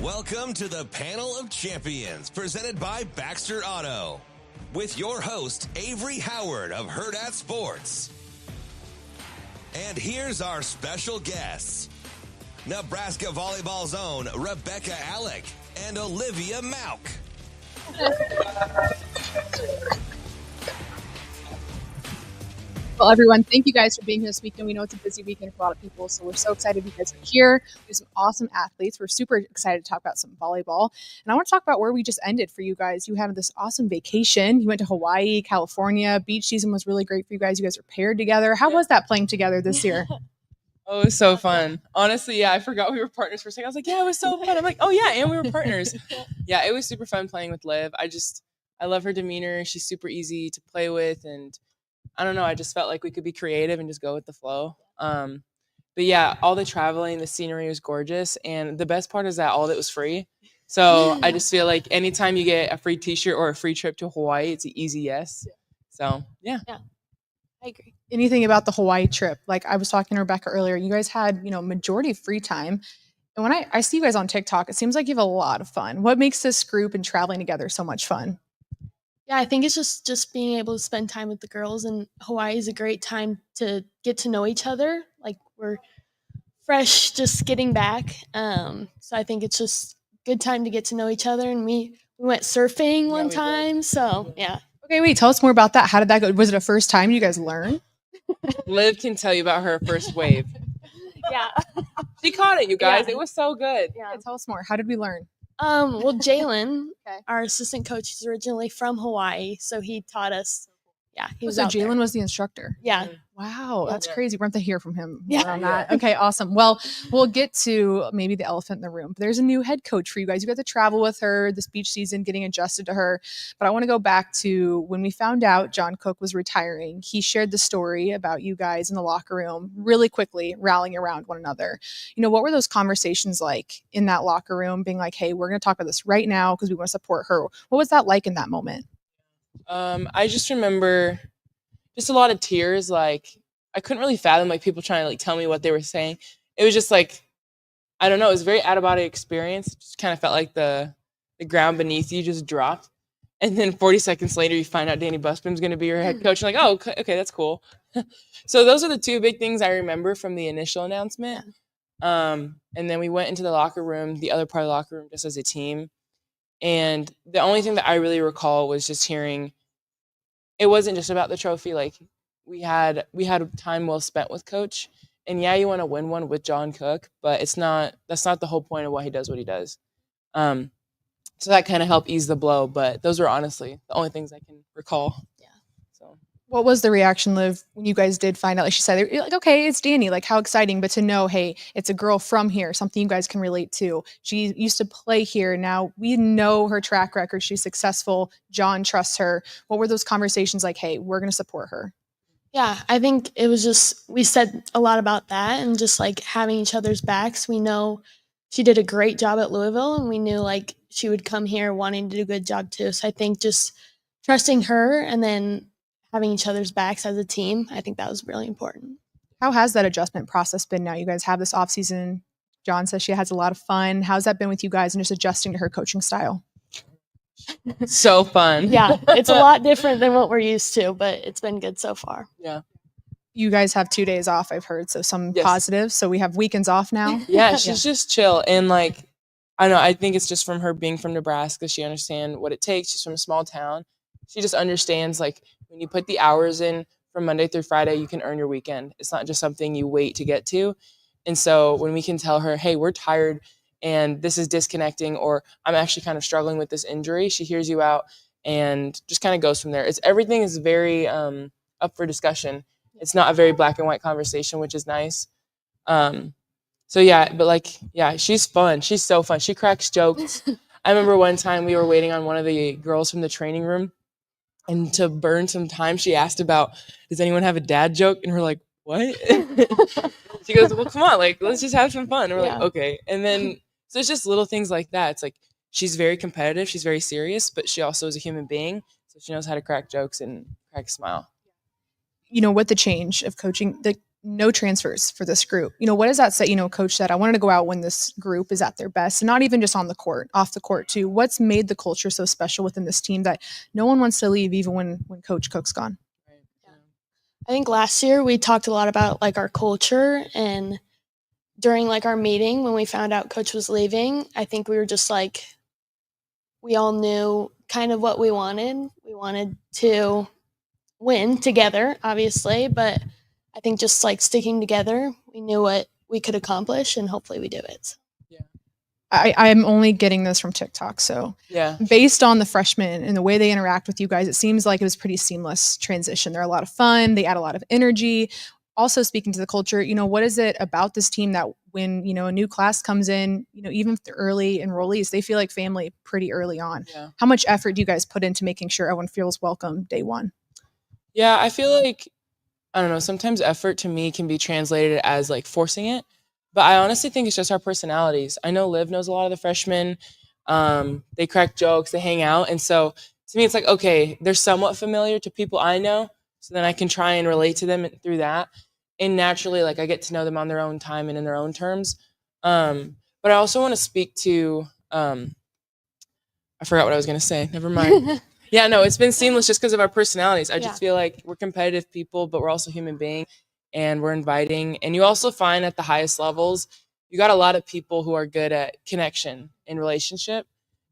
Welcome to the Panel of Champions, presented by Baxter Auto, with your host, Avarie Howard of Hurrdat Sports. And here's our special guests, Nebraska Volleyball's own Rebekah Allick and Olivia Mauch. Well, everyone, thank you guys for being here this weekend. We know it's a busy weekend for a lot of people, so we're so excited you guys are here. We have some awesome athletes. We're super excited to talk about some volleyball. And I want to talk about where we just ended for you guys. You had this awesome vacation. You went to Hawaii, California. Beach season was really great for you guys. You guys were paired together. How was that playing together this year? Oh, it was so fun. Honestly, yeah, I forgot we were partners for a second. I was like, yeah, it was so fun. I'm like, oh, yeah, and we were partners. Yeah, it was super fun playing with Liv. I love her demeanor. She's super easy to play with, and I don't know, I just felt like we could be creative and just go with the flow. But yeah, all the traveling, the scenery was gorgeous, and the best part is that all of it was free. So I just feel like anytime you get a free t-shirt or a free trip to Hawaii, it's an easy yes. So, yeah. I agree. Anything about the Hawaii trip? Like I was talking to Rebekah earlier, you guys had, majority of free time. And when I see you guys on TikTok, it seems like you have a lot of fun. What makes this group and traveling together so much fun? Yeah, I think it's just being able to spend time with the girls, and Hawaii is a great time to get to know each other. Like we're fresh, just getting back. So I think it's just a good time to get to know each other. And we went surfing one time. So yeah. Okay, wait, tell us more about that. How did that go? Was it a first time you guys learned? Liv can tell you about her first wave. Yeah. She caught it, you guys. Yeah. It was so good. Yeah, tell us more. How did we learn? Well, Jalen, Okay. our assistant coach, is originally from Hawaii, so he taught us. Yeah, he was so out there. Jalen was the instructor. Yeah. Wow, that's Yeah. crazy. We're going to hear from him Yeah. more on that. Okay, awesome. Well, we'll get to maybe the elephant in the room. There's a new head coach for you guys. You got to travel with her this beach season, getting adjusted to her. But I want to go back to when we found out John Cook was retiring. He shared the story about you guys in the locker room really quickly rallying around one another. What were those conversations like in that locker room, being like, hey, we're going to talk about this right now because we want to support her. What was that like in that moment? I just remember just a lot of tears. Like I couldn't really fathom like people trying to like tell me what they were saying. It was just like, I don't know, it was a very out of body experience. It just kind of felt like the ground beneath you just dropped. And then 40 seconds later, you find out Danny Busman's going to be your head coach. You're like, oh, okay, that's cool. So those are the two big things I remember from the initial announcement. And then we went into the locker room, the other part of the locker room, just as a team. And the only thing that I really recall was just hearing, it wasn't just about the trophy. Like we had time well spent with coach, and yeah, you want to win one with John Cook, but that's not the whole point of why he does what he does. So that kind of helped ease the blow, but those were honestly the only things I can recall. Yeah. So what was the reaction, Liv, when you guys did find out? Like she said, like, okay, it's Danny. Like, how exciting! But to know, hey, it's a girl from here, something you guys can relate to. She used to play here. Now we know her track record. She's successful. John trusts her. What were those conversations like? Hey, we're going to support her. Yeah, I think it was just, we said a lot about that and just like having each other's backs. We know she did a great job at Louisville, and we knew like she would come here wanting to do a good job too. So I think just trusting her and then having each other's backs as a team, I think that was really important. How has that adjustment process been now? You guys have this offseason. John says she has a lot of fun. How's that been with you guys and just adjusting to her coaching style? So fun. Yeah, it's a lot different than what we're used to, but it's been good so far. Yeah. You guys have 2 days off, I've heard, so some Yes. positives. So we have weekends off now. Yeah, she's just chill. And like, I don't know, I think it's just from her being from Nebraska. She understands what it takes. She's from a small town. She just understands like when you put the hours in from Monday through Friday, you can earn your weekend. It's not just something you wait to get to. And so when we can tell her, hey, we're tired and this is disconnecting, or I'm actually kind of struggling with this injury, she hears you out and just kind of goes from there. Everything is very up for discussion. It's not a very black and white conversation, which is nice. So yeah, but like, yeah, she's fun. She's so fun. She cracks jokes. I remember one time we were waiting on one of the girls from the training room, and to burn some time, she asked about, does anyone have a dad joke? And we're like, what? She goes, well, come on, like, let's just have some fun. And we're like, okay. And then, so it's just little things like that. It's like, she's very competitive. She's very serious, but she also is a human being. So she knows how to crack jokes and crack a smile. With the change of coaching, no transfers for this group. What does that say? Coach said, I wanted to go out when this group is at their best, and not even just on the court, off the court too. What's made the culture so special within this team that no one wants to leave even when Coach Cook's gone? I think last year we talked a lot about like our culture, and during like our meeting when we found out Coach was leaving, I think we were just like, we all knew kind of what we wanted. We wanted to win together, obviously, but I think just like sticking together, we knew what we could accomplish, and hopefully we do it. Yeah. I'm only getting this from TikTok. So based on the freshmen and the way they interact with you guys, it seems like it was pretty seamless transition. They're a lot of fun. They add a lot of energy. Also speaking to the culture, what is it about this team that when, a new class comes in, even if they're early enrollees, they feel like family pretty early on. Yeah. How much effort do you guys put into making sure everyone feels welcome day one? Yeah, I feel like, I don't know, sometimes effort to me can be translated as like forcing it. But I honestly think it's just our personalities. I know Liv knows a lot of the freshmen. They crack jokes, they hang out. And so to me, it's like, okay, they're somewhat familiar to people I know. So then I can try and relate to them through that. And naturally, like I get to know them on their own time and in their own terms. But I also want to speak to, I forgot what I was going to say. Never mind. Yeah, no, it's been seamless just because of our personalities. I just feel like we're competitive people, but we're also human beings, and we're inviting. And you also find at the highest levels, you got a lot of people who are good at connection and relationship.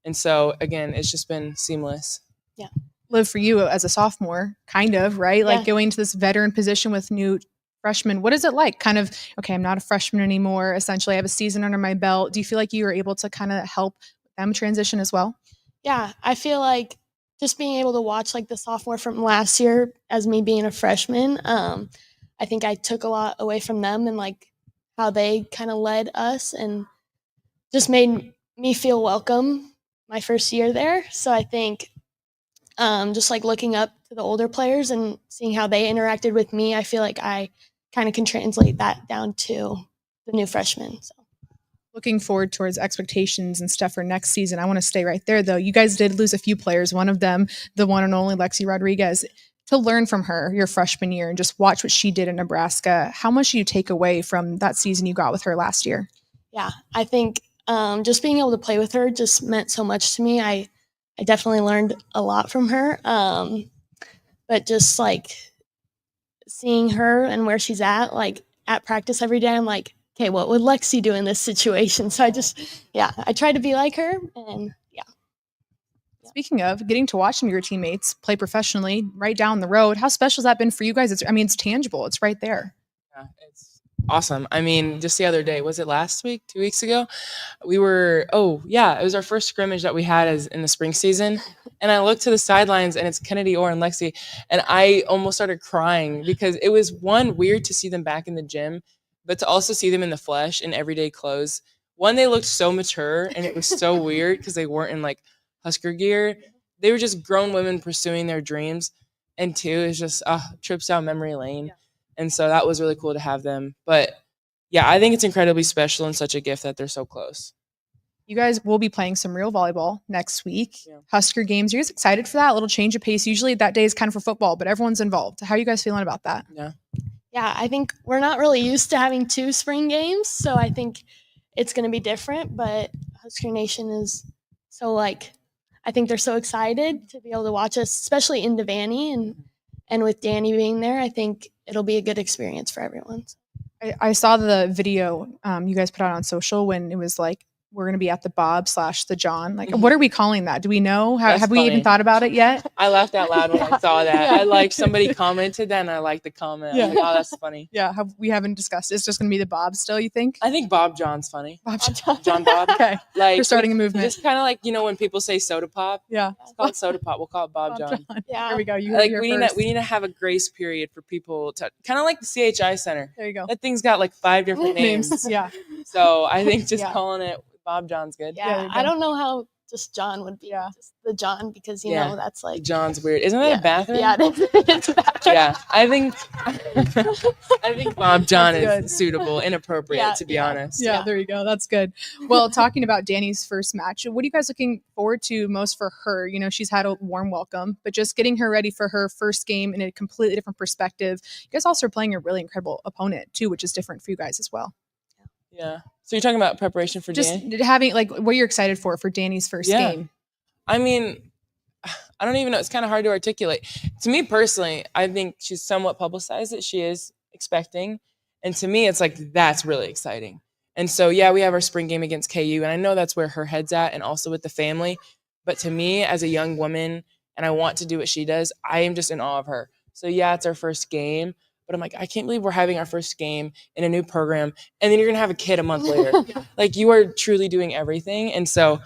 And so, again, it's just been seamless. Yeah. Liv, for you as a sophomore, kind of, right? Like going to this veteran position with new freshmen. What is it like? Kind of, okay, I'm not a freshman anymore. Essentially, I have a season under my belt. Do you feel like you were able to kind of help them transition as well? Yeah, I feel like just being able to watch like the sophomore from last year as me being a freshman, I think I took a lot away from them and like how they kind of led us and just made me feel welcome my first year there. So I think just like looking up to the older players and seeing how they interacted with me, I feel like I kind of can translate that down to the new freshmen. So. Looking forward towards expectations and stuff for next season. I want to stay right there, though. You guys did lose a few players. One of them, the one and only Lexi Rodriguez. To learn from her your freshman year and just watch what she did in Nebraska, how much do you take away from that season you got with her last year? Yeah, I think just being able to play with her just meant so much to me. I definitely learned a lot from her. But just like seeing her and where she's at, like at practice every day, I'm like, okay, what would Lexi do in this situation? So I try to be like her, and Speaking of getting to watch some of your teammates play professionally right down the road, how special has that been for you guys? It's tangible. It's right there. Yeah, it's awesome. I mean, just the other day, was it last week, 2 weeks ago? It was our first scrimmage that we had in the spring season. And I looked to the sidelines and it's Kennedy Orr and Lexi. And I almost started crying because it was weird to see them back in the gym, but to also see them in the flesh in everyday clothes. One, they looked so mature and it was so weird because they weren't in like Husker gear. They were just grown women pursuing their dreams. And two, it's just trips down memory lane. Yeah. And so that was really cool to have them. But yeah, I think it's incredibly special and such a gift that they're so close. You guys will be playing some real volleyball next week. Yeah. Husker games. Are you guys excited for that? A little change of pace. Usually that day is kind of for football, but everyone's involved. How are you guys feeling about that? Yeah, I think we're not really used to having 2 spring games, so I think it's going to be different, but Husker Nation is so I think they're so excited to be able to watch us, especially in Devaney and with Danny being there. I think it'll be a good experience for everyone. I saw the video you guys put out on social when it was like, we're going to be at the Bob / the John. Like, what are we calling that? Do we know? Have we even thought about it yet? I laughed out loud when I saw that. I somebody commented that and I liked the comment. Yeah. I was like, oh, that's funny. Yeah. We haven't discussed it. It's just going to be the Bob still, you think? I think Bob John's funny. Bob John. John Bob. Okay. We're starting a movement. Just kind of like, when people say soda pop. Yeah. It's called soda pop. We'll call it Bob John. Yeah. There we go. We need to have a grace period for people to kind of like the CHI Center. There you go. That thing's got 5 different names. Yeah. So I think just calling it Bob John's good. Yeah, I don't know how just John would be Yeah. just the John, because you Yeah. know that's like John's weird. Isn't that a bathroom? Yeah, it's a bathroom. Yeah, I think Bob John That's good. is suitable, inappropriate, Yeah, to be yeah. honest. Yeah, there you go. That's good. Well, talking about Danny's first match, what are you guys looking forward to most for her? You know, she's had a warm welcome, but just getting her ready for her first game in a completely different perspective. You guys also are playing a really incredible opponent too, which is different for you guys as well. Yeah. So you're talking about preparation for Just Danny? having like what you're excited for Danny's first Yeah. game. I mean, I don't even know. It's kind of hard to articulate. To me personally, I think she's somewhat publicized that she is expecting. And to me, it's like, that's really exciting. And so, yeah, we have our spring game against KU, and I know that's where her head's at, and also with the family. But to me, as a young woman, and I want to do what she does, I am just in awe of her. So, yeah, it's our first game. But I'm like, I can't believe we're having our first game in a new program, and then you're going to have a kid a month later. Like, you are truly doing everything. And so,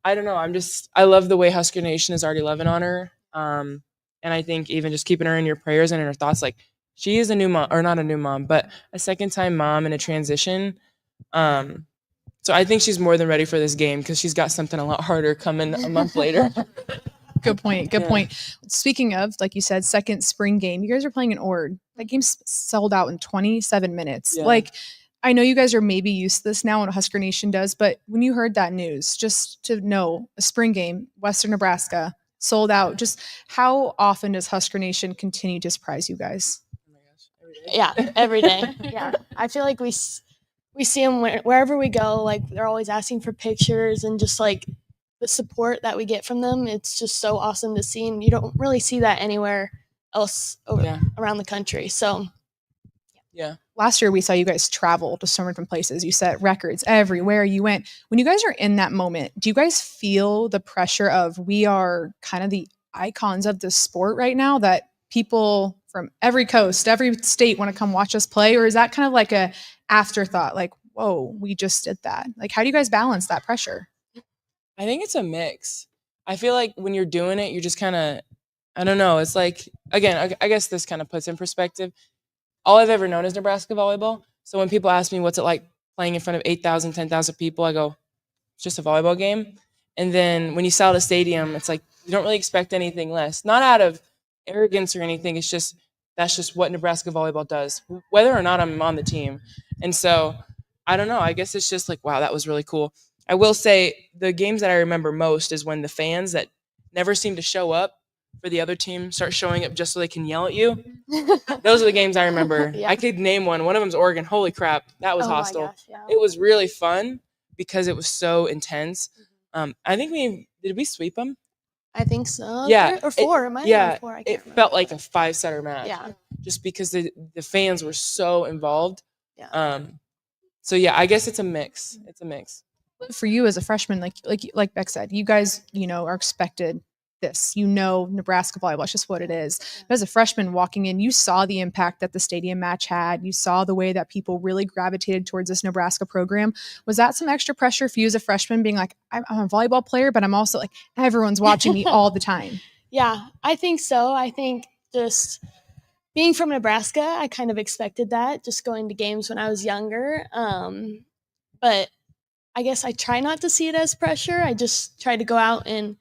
I don't know. I love the way Husker Nation is already loving on her. And I think even just keeping her in your prayers and in her thoughts, like, she is a new mom, or not a new mom, but a second-time mom in a transition. So I think she's more than ready for this game, because she's got something a lot harder coming a month later. Good point. Good Yeah. point. Speaking of, like you said, second spring game, you guys are playing in Ord. That game's sold out in 27 minutes. Yeah. Like, I know you guys are maybe used to this now, what Husker Nation does, but when you heard that news, just to know a spring game, Western Nebraska, sold out, just how often does Husker Nation continue to surprise you guys? Oh my gosh, every day. Yeah, every day. Yeah, I feel like we see them wherever we go. Like, they're always asking for pictures, and just like the support that we get from them, it's just so awesome to see, and you don't really see that anywhere else around the country. So Yeah. Last year, we saw you guys travel to so many different places. You set records everywhere you went. When you guys are in that moment, do you guys feel the pressure of, we are kind of the icons of the sport right now, that people from every coast, every state want to come watch us play? Or is that kind of like a afterthought, like, whoa, we just did that? Like, how do you guys balance that pressure? I think it's a mix. I feel like when you're doing it, you're just kind of, I don't know. It's like, again, I guess this kind of puts in perspective. All I've ever known is Nebraska volleyball. So when people ask me what's it like playing in front of 8,000, 10,000 people, I go, it's just a volleyball game. And then when you sell at a stadium, it's like, you don't really expect anything less. Not out of arrogance or anything. It's just, that's just what Nebraska volleyball does, whether or not I'm on the team. And so, I don't know. I guess it's just like, wow, that was really cool. I will say the games that I remember most is when the fans that never seem to show up for the other team start showing up just so they can yell at you. Those are the games I remember. Yeah. I could name one. One of them's Oregon. Holy crap, that was Oh my hostile. gosh, yeah. It was really fun because it was so intense. I think did we sweep them? I think so. Yeah, Or four. It might have Yeah, been four. I can't it remember. felt like a 5-setter match. Yeah. Just because the fans were so involved. Yeah. So yeah, I guess it's a mix. It's a mix. For you as a freshman, like Beck said, you guys, are expected this. Nebraska volleyball, it's just what it is. But as a freshman walking in, you saw the impact that the stadium match had. You saw the way that people really gravitated towards this Nebraska program. Was that some extra pressure for you as a freshman, being like, I'm a volleyball player, but I'm also like, everyone's watching me all the time? Yeah, I think so. I think just being from Nebraska, I kind of expected that, just going to games when I was younger. But I guess I try not to see it as pressure. I just try to go out and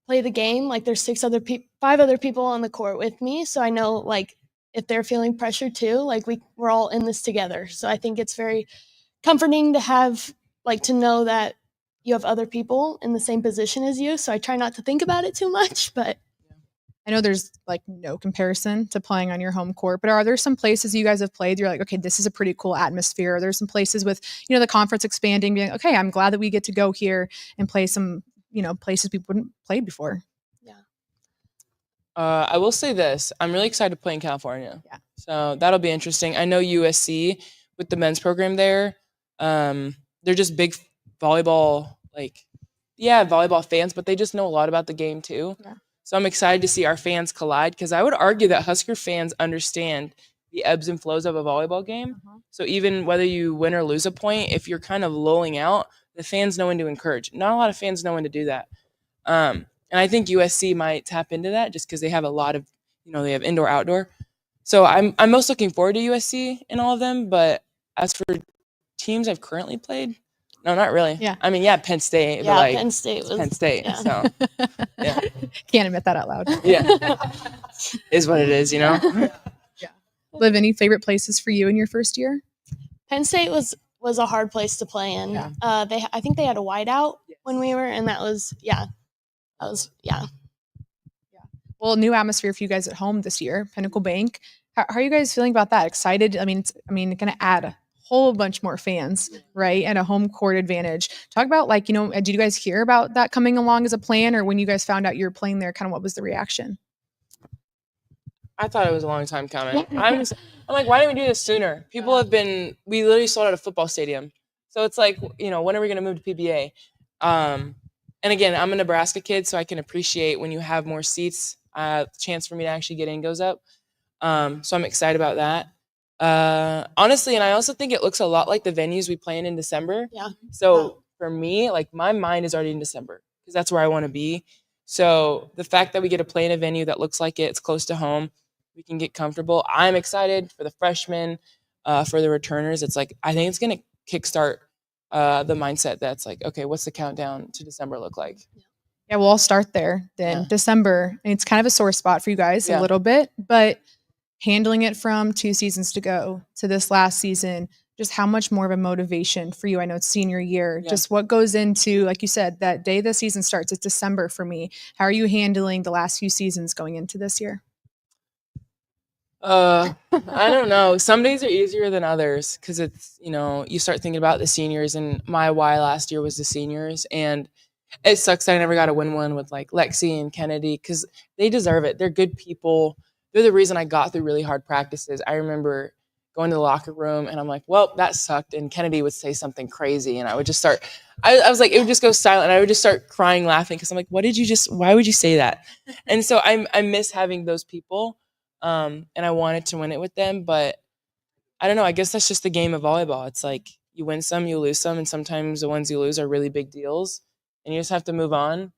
play the game. Like, there's 5 other people on the court with me, so I know, like, if they're feeling pressure too, like, we're all in this together. So I think it's very comforting to have, like, to know that you have other people in the same position as you. So I try not to think about it too much, but I know there's like no comparison to playing on your home court, but are there some places you guys have played you're like, okay, this is a pretty cool atmosphere? There's some places with, the conference expanding, being, okay, I'm glad that we get to go here and play some, places we wouldn't play before. yeah. I will say this. I'm really excited to play in California. Yeah. So that'll be interesting. I know USC with the men's program there. They're just big volleyball, volleyball fans, but they just know a lot about the game too. Yeah. So I'm excited to see our fans collide, because I would argue that Husker fans understand the ebbs and flows of a volleyball game. So even whether you win or lose a point, if you're kind of lulling out, the fans know when to encourage. Not a lot of fans know when to do that. And I think USC might tap into that just because they have a lot of, they have indoor, outdoor. So I'm most looking forward to USC in all of them. But as for teams I've currently played, No, not really. Yeah. I mean, yeah, Penn State. Yeah, but like, Penn State was Penn State. yeah. So, yeah. Can't admit that out loud. Yeah. Is what it is, you know? Yeah. Liv, any favorite places for you in your first year? Penn State was a hard place to play in. Yeah. I think they had a whiteout when we were, and that was. Well, new atmosphere for you guys at home this year, Pinnacle Bank. How are you guys feeling about that? Excited? I mean, going to add a whole bunch more fans, right? And a home court advantage. Talk about did you guys hear about that coming along as a plan, or when you guys found out you were playing there, kind of what was the reaction? I thought it was a long time coming. I'm like, why didn't we do this sooner? People have been, we literally sold out a football stadium. So it's like, when are we going to move to PBA? And again, I'm a Nebraska kid, so I can appreciate when you have more seats, chance for me to actually get in goes up. So I'm excited about that. Honestly, and I also think it looks a lot like the venues we play in December. Yeah. So for me, like my mind is already in December because that's where I want to be. So the fact that we get to play in a venue that looks like it's close to home, we can get comfortable. I'm excited for the freshmen, for the returners. It's like, I think it's going to kickstart the mindset that's like, okay, what's the countdown to December look like? Yeah, we'll all start there then. Yeah. December, and it's kind of a sore spot for you guys a little bit, but handling it from 2 seasons to go to this last season, just how much more of a motivation for you? I know it's senior year. Yeah. Just what goes into, like you said, that day the season starts, it's December for me. How are you handling the last few seasons going into this year? I don't know. Some days are easier than others because it's, you start thinking about the seniors, and my why last year was the seniors. And it sucks that I never got to win one with like Lexi and Kennedy because they deserve it. They're good people. They're the reason I got through really hard practices. I remember going to the locker room and I'm like, well, that sucked. And Kennedy would say something crazy and I would just start, I was like, it would just go silent. And I would just start crying, laughing because I'm like, why would you say that? And so I miss having those people. And I wanted to win it with them, but I don't know. I guess that's just the game of volleyball. It's like you win some, you lose some, and sometimes the ones you lose are really big deals, and you just have to move on.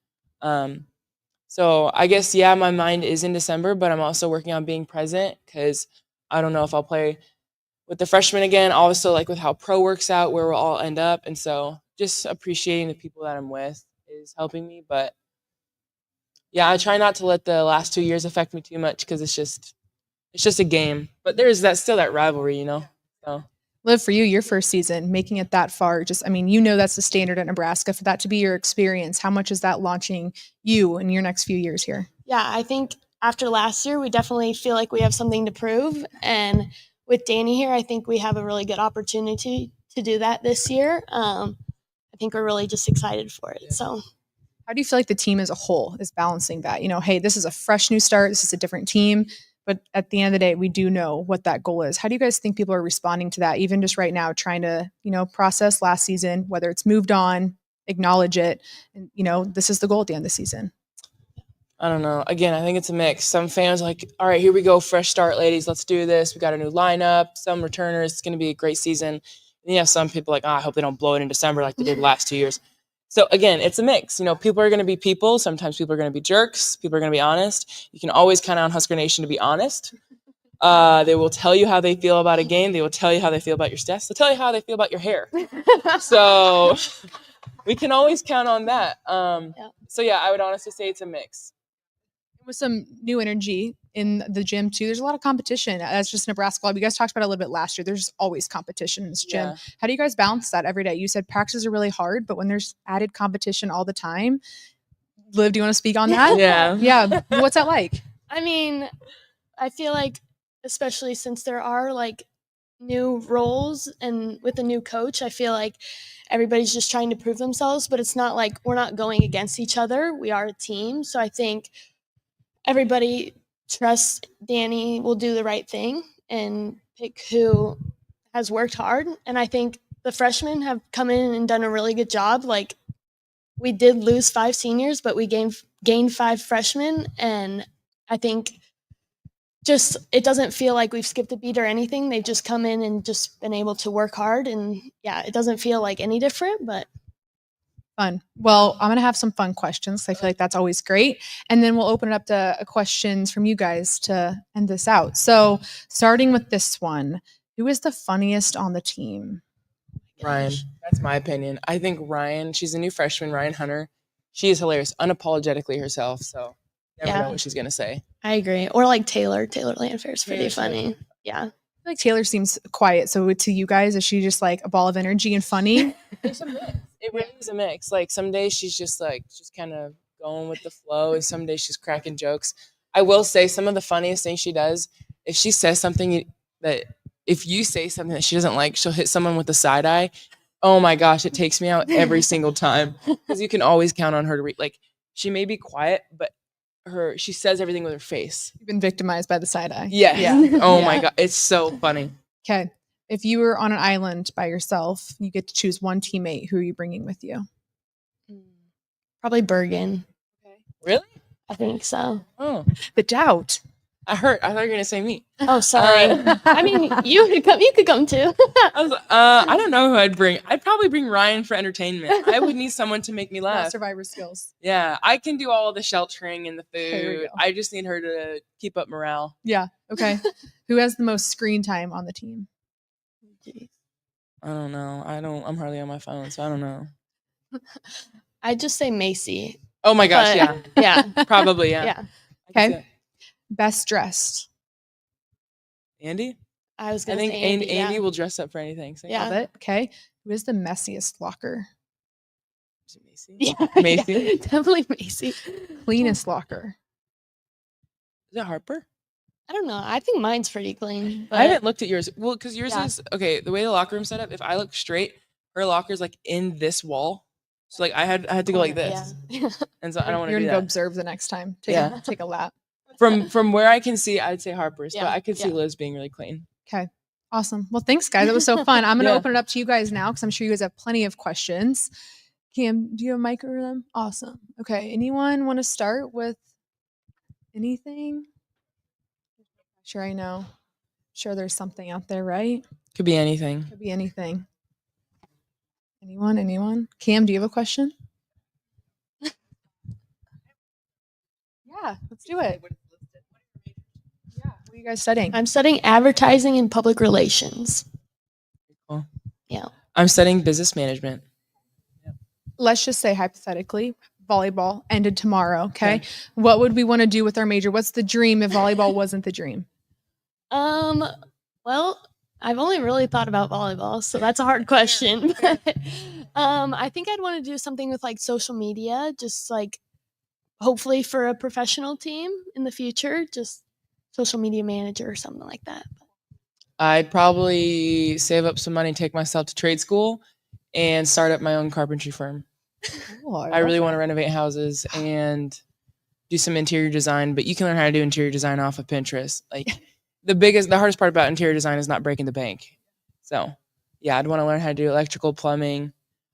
So I guess, my mind is in December, but I'm also working on being present because I don't know if I'll play with the freshmen again. Also, like with how pro works out, where we'll all end up, and so just appreciating the people that I'm with is helping me. But yeah, I try not to let the last 2 years affect me too much because it's just a game. But there's still that rivalry, So. Liv, for you, your first season, making it that far, that's the standard at Nebraska. For that to be your experience, how much is that launching you in your next few years here? Yeah, I think after last year, we definitely feel like we have something to prove. And with Danny here, I think we have a really good opportunity to do that this year. I think we're really just excited for it. So. How do you feel like the team as a whole is balancing that? Hey, this is a fresh new start. This is a different team. But at the end of the day, we do know what that goal is. How do you guys think people are responding to that, even just right now, trying to, process last season, whether it's moved on, acknowledge it, and, this is the goal at the end of the season? I don't know. Again, I think it's a mix. Some fans are like, all right, here we go. Fresh start, ladies. Let's do this. We got a new lineup. Some returners. It's going to be a great season. And you have some people like, I hope they don't blow it in December like they did the last 2 years. So again, it's a mix. People are going to be people. Sometimes people are going to be jerks. People are going to be honest. You can always count on Husker Nation to be honest. They will tell you how they feel about a game. They will tell you how they feel about your stats. They'll tell you how they feel about your hair. So we can always count on that. So I would honestly say it's a mix. With some new energy in the gym too. There's a lot of competition. That's just Nebraska Club. You guys talked about it a little bit last year. There's always competition in this gym. Yeah. How do you guys balance that every day? You said practices are really hard, but when there's added competition all the time, Liv, do you want to speak on that? Yeah. What's that like? I mean, I feel like, especially since there are like new roles and with a new coach, I feel like everybody's just trying to prove themselves, but it's not like we're not going against each other. We are a team. So I think everybody trusts Danny will do the right thing and pick who has worked hard. And I think the freshmen have come in and done a really good job. Like, we did lose 5 seniors, but we gained 5 freshmen. And I think just it doesn't feel like we've skipped a beat or anything. They've just come in and just been able to work hard. And it doesn't feel like any different, but fun. Well, I'm going to have some fun questions. I feel like that's always great. And then we'll open it up to questions from you guys to end this out. So starting with this one, who is the funniest on the team? Ryan. That's my opinion. I think Ryan, she's a new freshman, Ryan Hunter. She is hilarious, unapologetically herself. So never know what she's going to say. I agree. Or like Taylor. Taylor Landfair is pretty funny. Yeah. I feel like Taylor seems quiet. So to you guys, is she just like a ball of energy and funny? It's a mix. It really is a mix. Like some days she's just kind of going with the flow, and some days she's cracking jokes. I will say some of the funniest things she does, if she says something if you say something that she doesn't like, she'll hit someone with a side eye. Oh my gosh, it takes me out every single time because you can always count on her to like. She may be quiet, but she says everything with her face. You've been victimized by the side eye. Yeah. Oh my god, it's so funny. Okay, if you were on an island by yourself, you get to choose one teammate. Who are you bringing with you? Probably Bergen. Okay. Really? I think so. Oh, the doubt. I thought you were gonna say me. Oh, sorry. I mean, you could come. You could come too. I don't know who I'd bring. I'd probably bring Ryan for entertainment. I would need someone to make me laugh. Survivor skills. Yeah, I can do all the sheltering and the Okay, food. I just need her to keep up morale. Yeah. Okay. Who has the most screen time on the team? I don't know. I'm hardly on my phone, so I don't know. I'd just say Macy. Oh my gosh, yeah. Yeah. Probably, yeah. Yeah. Okay. Best dressed. Andy? I think Andy will dress up for anything. So yeah. Love it. Okay. Who is the messiest locker? Is it Macy? Yeah. Macy? Yeah, definitely Macy. Cleanest locker. Is it Harper? I don't know. I think mine's pretty clean. But I haven't looked at yours. Well, because yours is okay. The way the locker room's set up, if I look straight, her locker's like in this wall. So like I had to go like this, and so I don't want to do You're that. gonna go observe the next time. Take a lap. From where I can see, I'd say Harper's, but I could see Yeah. Liz being really clean. Okay. Awesome. Well, thanks, guys. That was so fun. I'm gonna open it up to you guys now because I'm sure you guys have plenty of questions. Cam, do you have a mic over them? Awesome. Okay. Anyone want to start with anything? Sure, I know. Sure, there's something out there, right? Could be anything. Could be anything. Anyone? Cam, do you have a question? Yeah, let's do it. Yeah, what are you guys studying? I'm studying advertising and public relations. Cool. Yeah. I'm studying business management. Let's just say hypothetically, volleyball ended tomorrow. Okay. What would we want to do with our major? What's the dream if volleyball wasn't the dream? Well, I've only really thought about volleyball, so that's a hard question. But, I think I'd want to do something with like social media, just like hopefully for a professional team in the future, just social media manager or something like that. I'd probably save up some money, take myself to trade school, and start up my own carpentry firm. Oh, I really want to renovate houses and do some interior design, but you can learn how to do interior design off of Pinterest. Like the hardest part about interior design is not breaking the bank. So yeah, I'd want to learn how to do electrical, plumbing.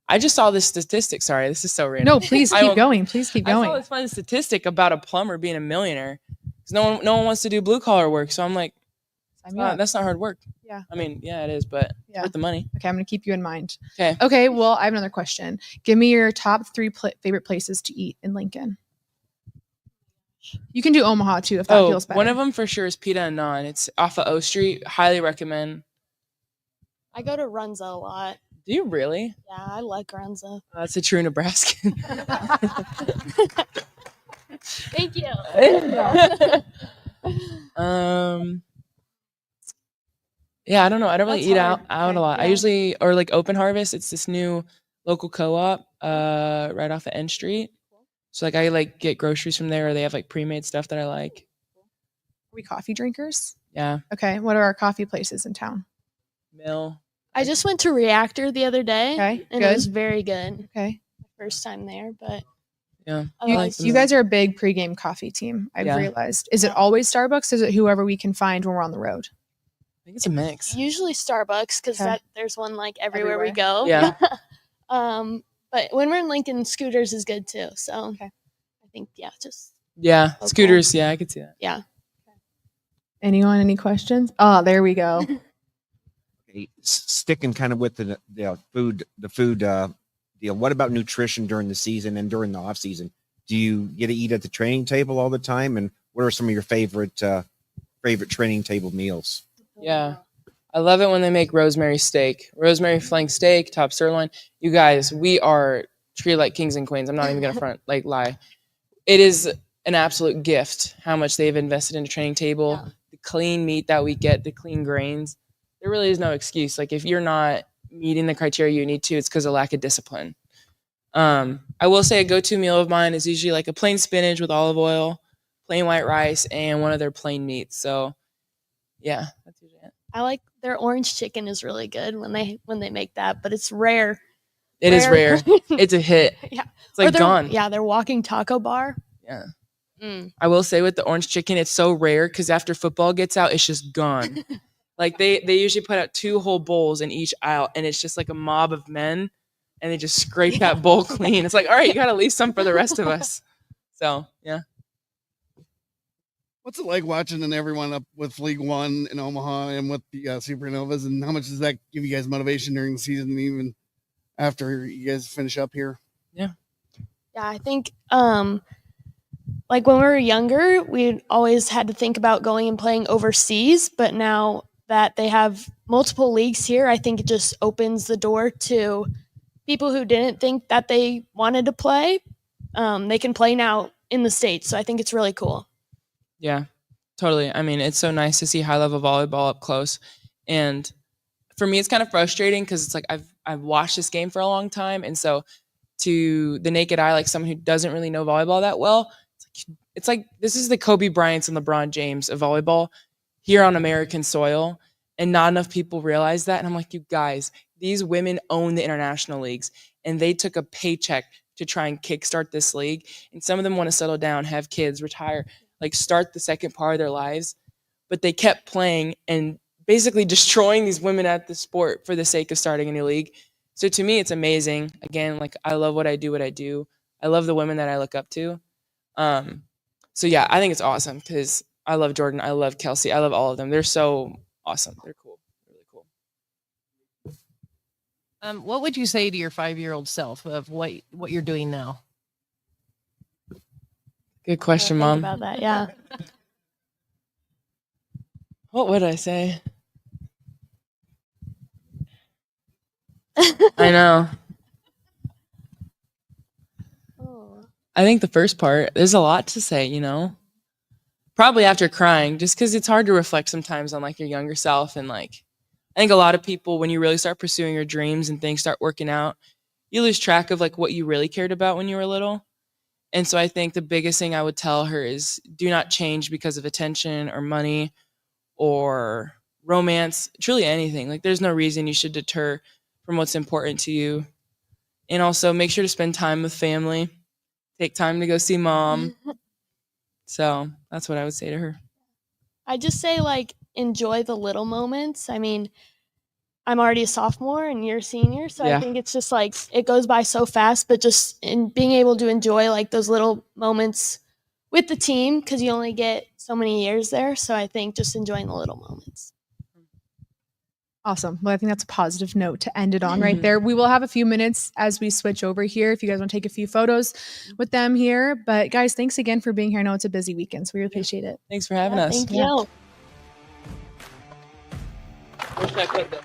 I just saw this statistic. Sorry, this is so random. No, please keep going. Please keep going. I saw this fun statistic about a plumber being a millionaire because no one wants to do blue collar work. So I'm like, that's not hard work. Yeah. I mean, yeah, it is, but it's worth the money. Okay, I'm going to keep you in mind. Okay. Okay, well, I have another question. Give me your top 3 favorite places to eat in Lincoln. You can do Omaha too if that feels better. One of them for sure is Pita and Naan. It's off of O Street. Highly recommend. I go to Runza a lot. Do you really? Yeah, I like Runza. That's a true Nebraskan. Thank you. Yeah, I don't know. I don't really eat out a lot. Yeah. I usually, or like Open Harvest. It's this new local co-op right off of N Street. So like I like get groceries from there, or they have like pre-made stuff that I like. Are we coffee drinkers? Yeah. Okay, what are our coffee places in town? Mill. I just went to Reactor the other day. Okay, and good. it was very good. Okay. First time there, but yeah. You guys are a big pregame coffee team, I've realized. Is it always Starbucks, or is it whoever we can find when we're on the road? I think it's a mix. Usually Starbucks, because there's one like everywhere we go. Yeah. But when we're in Lincoln, Scooters is good too. So I think just local. Scooters. Yeah, I could see that. Yeah. Anyone? Any questions? Oh, there we go. Sticking kind of with the food deal. What about nutrition during the season and during the off season? Do you get to eat at the training table all the time? And what are some of your favorite training table meals? Yeah, I love it when they make rosemary steak, rosemary flank steak, top sirloin. You guys, we are treated like kings and queens. I'm not even gonna lie. It is an absolute gift how much they've invested in a training table, the clean meat that we get, the clean grains. There really is no excuse. Like if you're not meeting the criteria you need to, it's because of lack of discipline. I will say a go-to meal of mine is usually like a plain spinach with olive oil, plain white rice, and one of their plain meats. So yeah, that's usually it. I like their orange chicken is really good when they make that, but it's rare. It is rare. It's a hit. Yeah. It's like gone. Yeah, their walking taco bar. Yeah. Mm. I will say with the orange chicken, it's so rare because after football gets out, it's just gone. Like they usually put out 2 whole bowls in each aisle, and it's just like a mob of men, and they just scrape that bowl clean. It's like, all right, you got to leave some for the rest of us. So yeah. What's it like watching everyone up with League One in Omaha and with the Supernovas, and how much does that give you guys motivation during the season, and even after you guys finish up here? Yeah, I think like when we were younger, we always had to think about going and playing overseas, but now that they have multiple leagues here, I think it just opens the door to people who didn't think that they wanted to play. They can play now in the States, so I think it's really cool. Yeah, totally. I mean, it's so nice to see high-level volleyball up close. And for me, it's kind of frustrating because it's like I've watched this game for a long time. And so to the naked eye, like someone who doesn't really know volleyball that well, it's like this is the Kobe Bryants and LeBron James of volleyball here on American soil. And not enough people realize that. And I'm like, you guys, these women own the international leagues. And they took a paycheck to try and kickstart this league. And some of them want to settle down, have kids, retire, like start the second part of their lives, but they kept playing and basically destroying these women at the sport for the sake of starting a new league. So to me, it's amazing. Again, like I love what I do. I love the women that I look up to. So yeah, I think it's awesome because I love Jordan. I love Kelsey. I love all of them. They're so awesome. They're cool. Really cool. What would you say to your 5-year-old self of what you're doing now? Good question, Mom. About that, yeah. What would I say? I know. I think the first part, there's a lot to say, you know? Probably after crying, just because it's hard to reflect sometimes on like your younger self. And like, I think a lot of people, when you really start pursuing your dreams and things start working out, you lose track of like what you really cared about when you were little. And so I think the biggest thing I would tell her is do not change because of attention or money or romance, truly anything. Like there's no reason you should deter from what's important to you. And also make sure to spend time with family. Take time to go see Mom. So that's what I would say to her. I just say like enjoy the little moments. I mean, I'm already a sophomore and you're a senior, so Yeah. I think it's just like it goes by so fast, but just in being able to enjoy like those little moments with the team because you only get so many years there. So I think just enjoying the little moments. Awesome. Well, I think that's a positive note to end it on right there. We will have a few minutes as we switch over here if you guys want to take a few photos with them here. But guys, thanks again for being here. I know it's a busy weekend, so we really appreciate it. Thanks for having us. Thank you. Wish I could, though.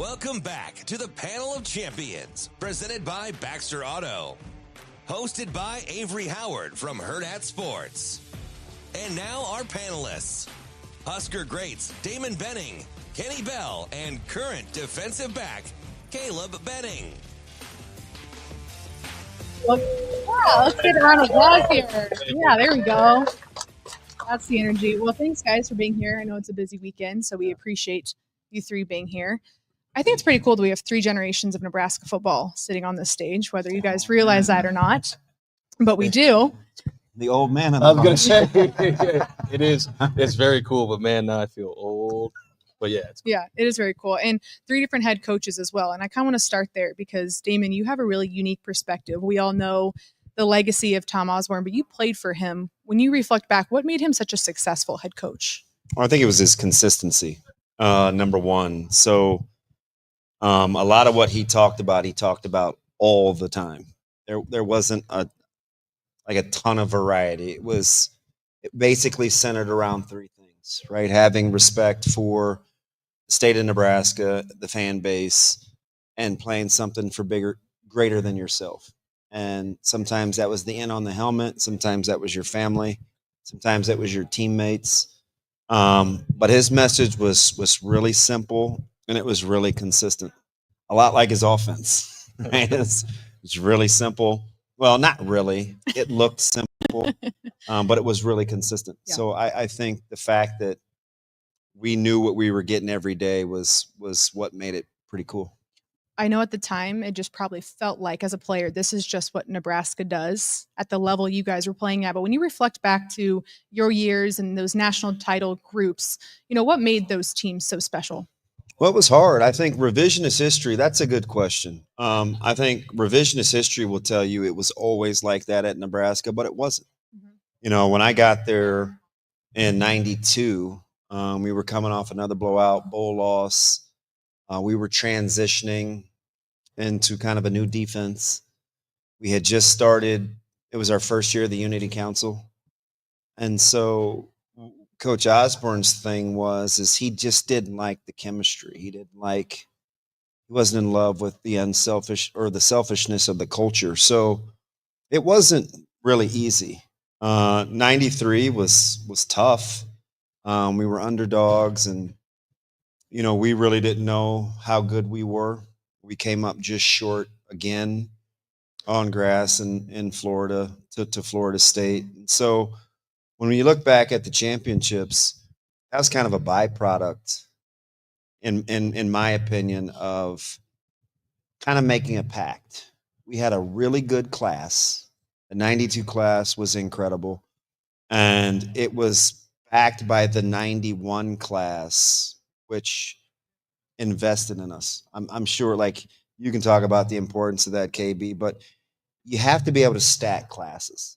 Welcome back to the Panel of Champions, presented by Baxter Auto. Hosted by Avarie Howard from Herd Sports. And now our panelists, Husker greats Damon Benning, Kenny Bell, and current defensive back, Caleb Benning. Well, yeah, let's get a round of applause here. Yeah, there we go. That's the energy. Well, thanks, guys, for being here. I know it's a busy weekend, so we appreciate you three being here. I think it's pretty cool that we have 3 generations of Nebraska football sitting on this stage, whether you guys realize that or not. But we do. The old man. I was going to say, it is. It's very cool, but man, now I feel old. But yeah, it's cool. Yeah, it is very cool. And 3 different head coaches as well. And I kind of want to start there because, Damon, you have a really unique perspective. We all know the legacy of Tom Osborne, but you played for him. When you reflect back, what made him such a successful head coach? Well, I think it was his consistency, number one. So a lot of what he talked about all the time. There wasn't a ton of variety. It basically centered around 3 things, right? Having respect for the state of Nebraska, the fan base, and playing something for greater than yourself. And sometimes that was the N on the helmet. Sometimes that was your family. Sometimes that was your teammates. But his message was really simple, and it was really consistent. A lot like his offense. Right? It's really simple. Well, not really. It looked simple, but it was really consistent. Yeah. So I think the fact that we knew what we were getting every day was what made it pretty cool. I know at the time it just probably felt like as a player, this is just what Nebraska does at the level you guys were playing at. But when you reflect back to your years and those national title groups, what made those teams so special? Well, it was hard. I think revisionist history, that's a good question. I think revisionist history will tell you it was always like that at Nebraska, but it wasn't. Mm-hmm. When I got there in 92, we were coming off another blowout, bowl loss. We were transitioning into kind of a new defense. We had just started. It was our first year of the Unity Council. And so Coach Osborne's thing is he just didn't like the chemistry. He wasn't in love with the the selfishness of the culture. So it wasn't really easy. 93 was tough. We were underdogs, and we really didn't know how good we were. We came up just short again on grass in Florida to Florida State. So when you look back at the championships, that was kind of a byproduct, in my opinion, of kind of making a pact. We had a really good class. The 92 class was incredible. And it was backed by the 91 class, which invested in us. I'm sure, you can talk about the importance of that, KB, but you have to be able to stack classes.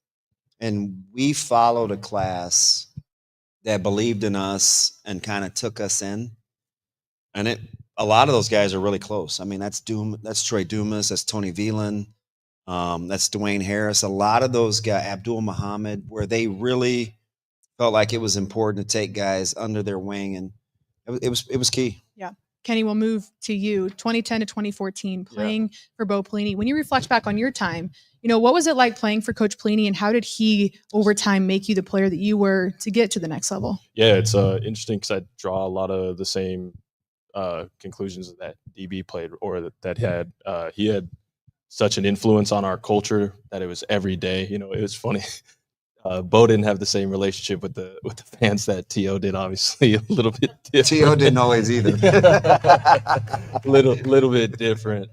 And we followed a class that believed in us and kind of took us in. And a lot of those guys are really close. I mean, that's Troy Dumas, that's Tony Veland, that's Dwayne Harris. A lot of those guys, Abdul Muhammad, where they really felt like it was important to take guys under their wing, and it was key. Yeah. Kenny, we'll move to you. 2010 to 2014, playing for Bo Pelini. When you reflect back on your time, what was it like playing for Coach Pelini, and how did he, over time, make you the player that you were to get to the next level? Yeah, it's interesting because I draw a lot of the same conclusions that DB played, or that had he had such an influence on our culture that it was every day. It was funny. Bo didn't have the same relationship with the fans that T.O. did, obviously a little bit different. T.O. didn't always either. little bit different.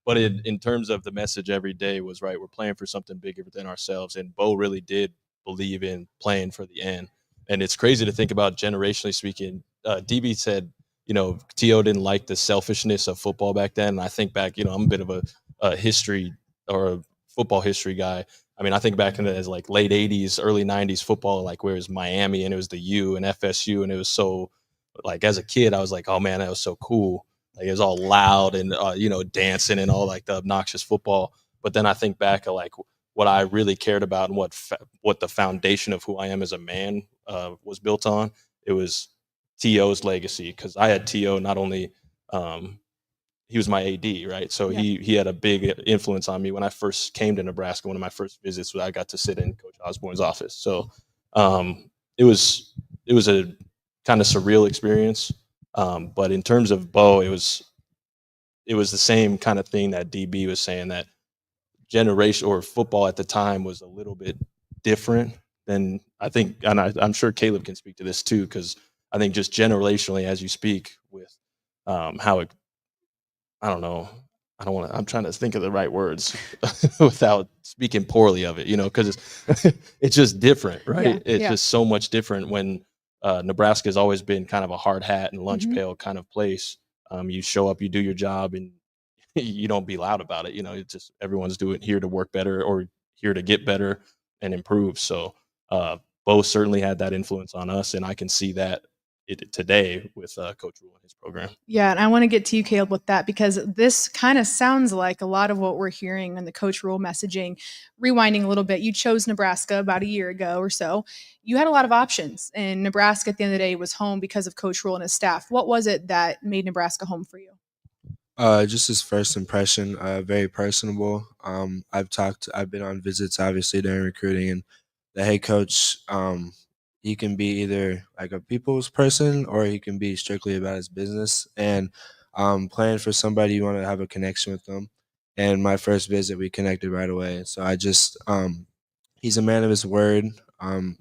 But in terms of the message every day was right. We're playing for something bigger than ourselves. And Bo really did believe in playing for the end. And it's crazy to think about, generationally speaking. DB said, T.O. didn't like the selfishness of football back then. And I think back, I'm a bit of a history or a football history guy. I mean, I think back in as late 80s, early 90s football, where it was Miami and it was the U and FSU. And it was so, as a kid, I was like, oh man, that was so cool. It was all loud and, dancing and all the obnoxious football. But then I think back at what I really cared about and what the foundation of who I am as a man was built on. It was T.O.'s legacy, because I had T.O. not only he was my AD, right? So he had a big influence on me when I first came to Nebraska. One of my first visits was I got to sit in Coach Osborne's office. So it was a kind of surreal experience. But in terms of Bo, it was the same kind of thing that DB was saying, that generation or football at the time was a little bit different than I think, and I'm sure Caleb can speak to this too, because I think just generationally, as you speak with how it, I don't know, I'm trying to think of the right words without speaking poorly of it, because it's just different, right? It's just so much different when Nebraska has always been kind of a hard hat and lunch pail kind of place. You show up, you do your job, and you don't be loud about it. It's just everyone's doing here to work better or here to get better and improve. So Bo certainly had that influence on us, and I can see that today with Coach Rule and his program. Yeah, and I want to get to you, Caleb, with that, because this kind of sounds like a lot of what we're hearing in the Coach Rule messaging. Rewinding a little bit, you chose Nebraska about a year ago or so. You had a lot of options, and Nebraska at the end of the day was home because of Coach Rule and his staff. What was it that made Nebraska home for you? Just his first impression, very personable. I've been on visits obviously during recruiting, and the head coach, he can be either like a people's person or he can be strictly about his business. And playing for somebody, you want to have a connection with them. And my first visit, we connected right away. So I just, he's a man of his word.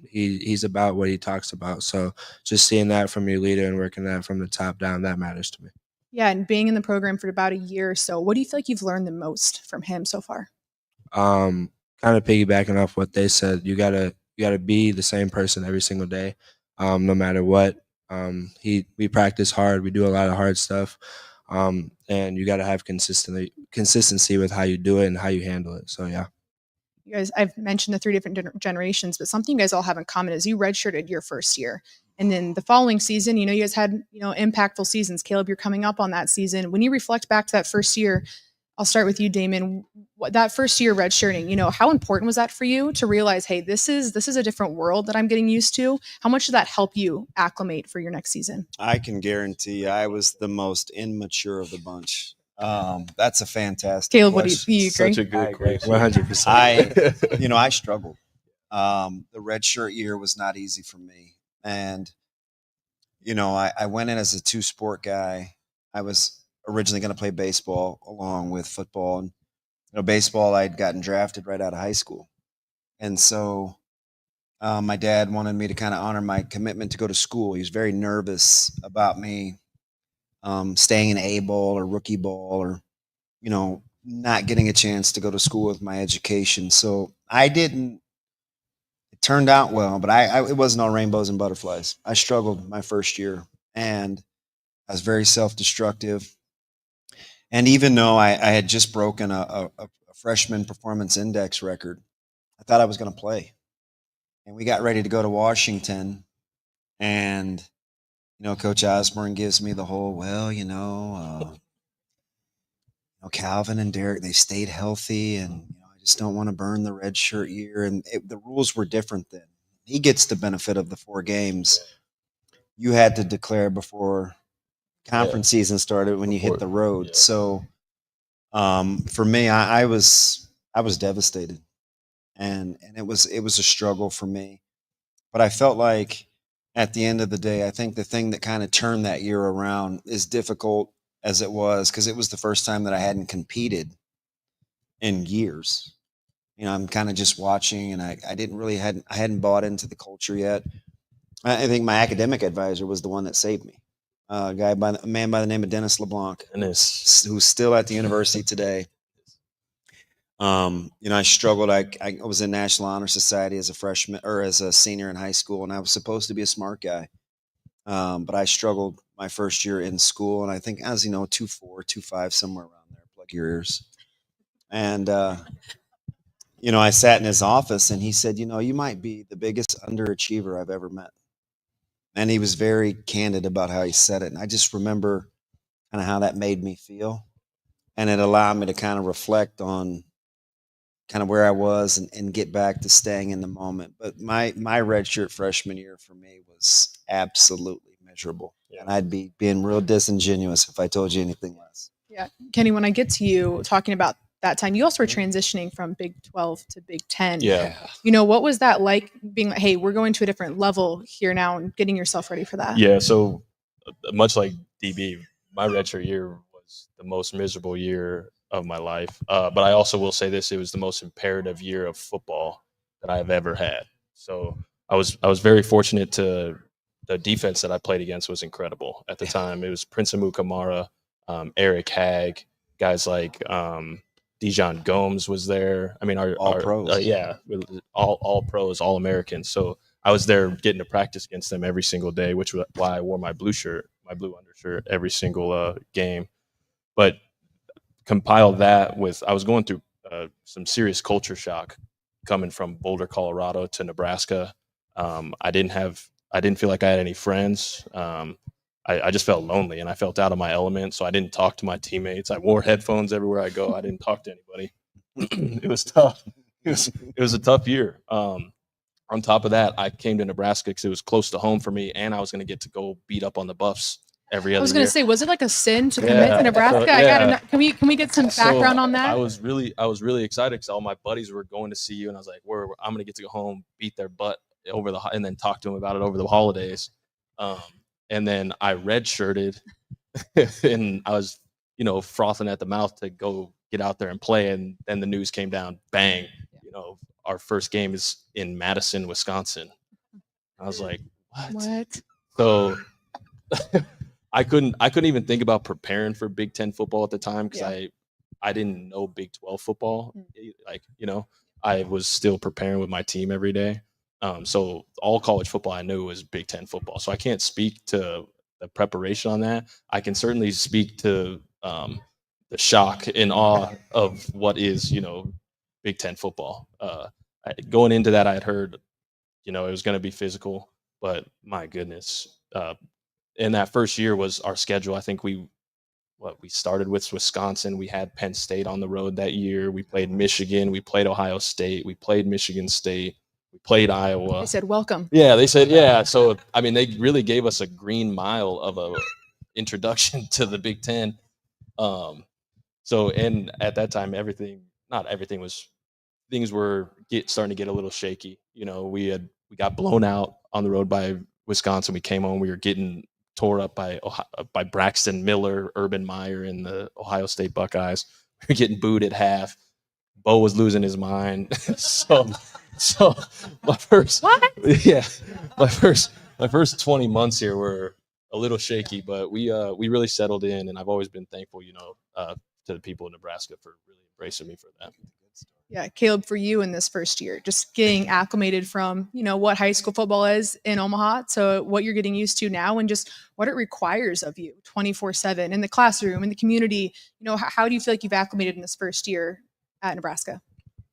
He's about what he talks about. So just seeing that from your leader and working that from the top down, that matters to me. Yeah, and being in the program for about a year or so, what do you feel like you've learned the most from him so far? Kind of piggybacking off what they said, you gotta be the same person every single day, no matter what. We practice hard, we do a lot of hard stuff, and you gotta have consistency with how you do it and how you handle it. So yeah. You guys, I've mentioned the 3 different generations, but something you guys all have in common is you redshirted your first year. And then the following season, you guys had, impactful seasons. Caleb, you're coming up on that season. When you reflect back to that first year, I'll start with you, Damon. That first year redshirting, how important was that for you to realize, hey, this is a different world that I'm getting used to? How much did that help you acclimate for your next season? I can guarantee I was the most immature of the bunch. That's a fantastic Caleb, question. what do you agree? Such a good question. 100%. I struggled. The redshirt year was not easy for me. And, I went in as a 2-sport guy. I was originally going to play baseball along with football. And, baseball, I'd gotten drafted right out of high school. And so my dad wanted me to kind of honor my commitment to go to school. He was very nervous about me staying in A ball or rookie ball or, not getting a chance to go to school with my education. So it turned out well, but it wasn't all rainbows and butterflies. I struggled my first year, and I was very self-destructive. And even though I had just broken a freshman performance index record, I thought I was going to play. And we got ready to go to Washington, and Coach Osborne gives me the whole, Calvin and Derek, they stayed healthy, and I just don't want to burn the red shirt year. And the rules were different then. He gets the benefit of the 4 games. You had to declare before conference season started when you hit the road. Yeah. So for me, I was devastated, and it was a struggle for me. But I felt like at the end of the day, I think the thing that kind of turned that year around, as difficult as it was, because it was the first time that I hadn't competed in years. I'm kind of just watching, and I hadn't bought into the culture yet. I think my academic advisor was the one that saved me. A man by the name of Dennis LeBlanc, who's still at the university today. I struggled. I was in National Honor Society as a freshman or as a senior in high school, and I was supposed to be a smart guy. But I struggled my first year in school, and I think, as 2.4, 2.5, somewhere around there. Plug your ears. And I sat in his office, and he said, you might be the biggest underachiever I've ever met. And he was very candid about how he said it. And I just remember kind of how that made me feel. And it allowed me to kind of reflect on kind of where I was and get back to staying in the moment. But my redshirt freshman year for me was absolutely immeasurable. Yeah. And I'd be being real disingenuous if I told you anything less. Yeah. Kenny, when I get to you talking about that time, you also were transitioning from Big 12 to Big 10. Yeah. You know, what was that like being like, hey, we're going to a different level here now and getting yourself ready for that? Yeah. So much like DB, my redshirt year was the most miserable year of my life. But I also will say this: it was the most imperative year of football that I've ever had. So I was very fortunate to the defense that I played against was incredible at the time. It was Prince Amukamara, Eric Hagg, guys like Dijon Gomes was there. I mean, All pros. Yeah, all pros, all Americans. So I was there getting to practice against them every single day, which was why I wore my blue undershirt every single game. But compile that with, I was going through some serious culture shock coming from Boulder, Colorado to Nebraska. I didn't feel like I had any friends. I just felt lonely and I felt out of my element. So I didn't talk to my teammates. I wore headphones everywhere I go. I didn't talk to anybody. It was tough. It was a tough year. On top of that, I came to Nebraska because it was close to home for me, and I was going to get to go beat up on the Buffs every other year. I was going to say, was it like a sin to commit to Nebraska? I gotta know, can we get some background on that? I was really excited because all my buddies were going to see you, and I was like, I'm going to get to go home, beat their butt and then talk to them about it over the holidays. And then I redshirted, and I was, frothing at the mouth to go get out there and play, and then the news came down, bang, our first game is in Madison, Wisconsin. I was like, what? So I couldn't even think about preparing for Big 10 football at the time because I didn't know Big 12 football. I was still preparing with my team every day. So all college football I knew was Big 10 football. So I can't speak to the preparation on that. I can certainly speak to the shock and awe of what is, Big 10 football. Going into that, I had heard, it was going to be physical, but my goodness. And that first year was our schedule. I think we started with Wisconsin. We had Penn State on the road that year. We played Michigan. We played Ohio State. We played Michigan State. We played Iowa. They said, welcome. Yeah, they said, yeah. So, I mean, they really gave us a green mile of a introduction to the Big 10. And at that time, things were starting to get a little shaky. We got blown out on the road by Wisconsin. We came home. We were getting tore up by Braxton Miller, Urban Meyer, and the Ohio State Buckeyes. We were getting booed at half. Bo was losing his mind. so my first 20 months here were a little shaky, but we really settled in, and I've always been thankful, to the people in Nebraska for really embracing me for that. Yeah, Caleb, for you in this first year, just getting acclimated from, what high school football is in Omaha to what you're getting used to now and just what it requires of you 24/7 in the classroom, in the community. How do you feel like you've acclimated in this first year at Nebraska?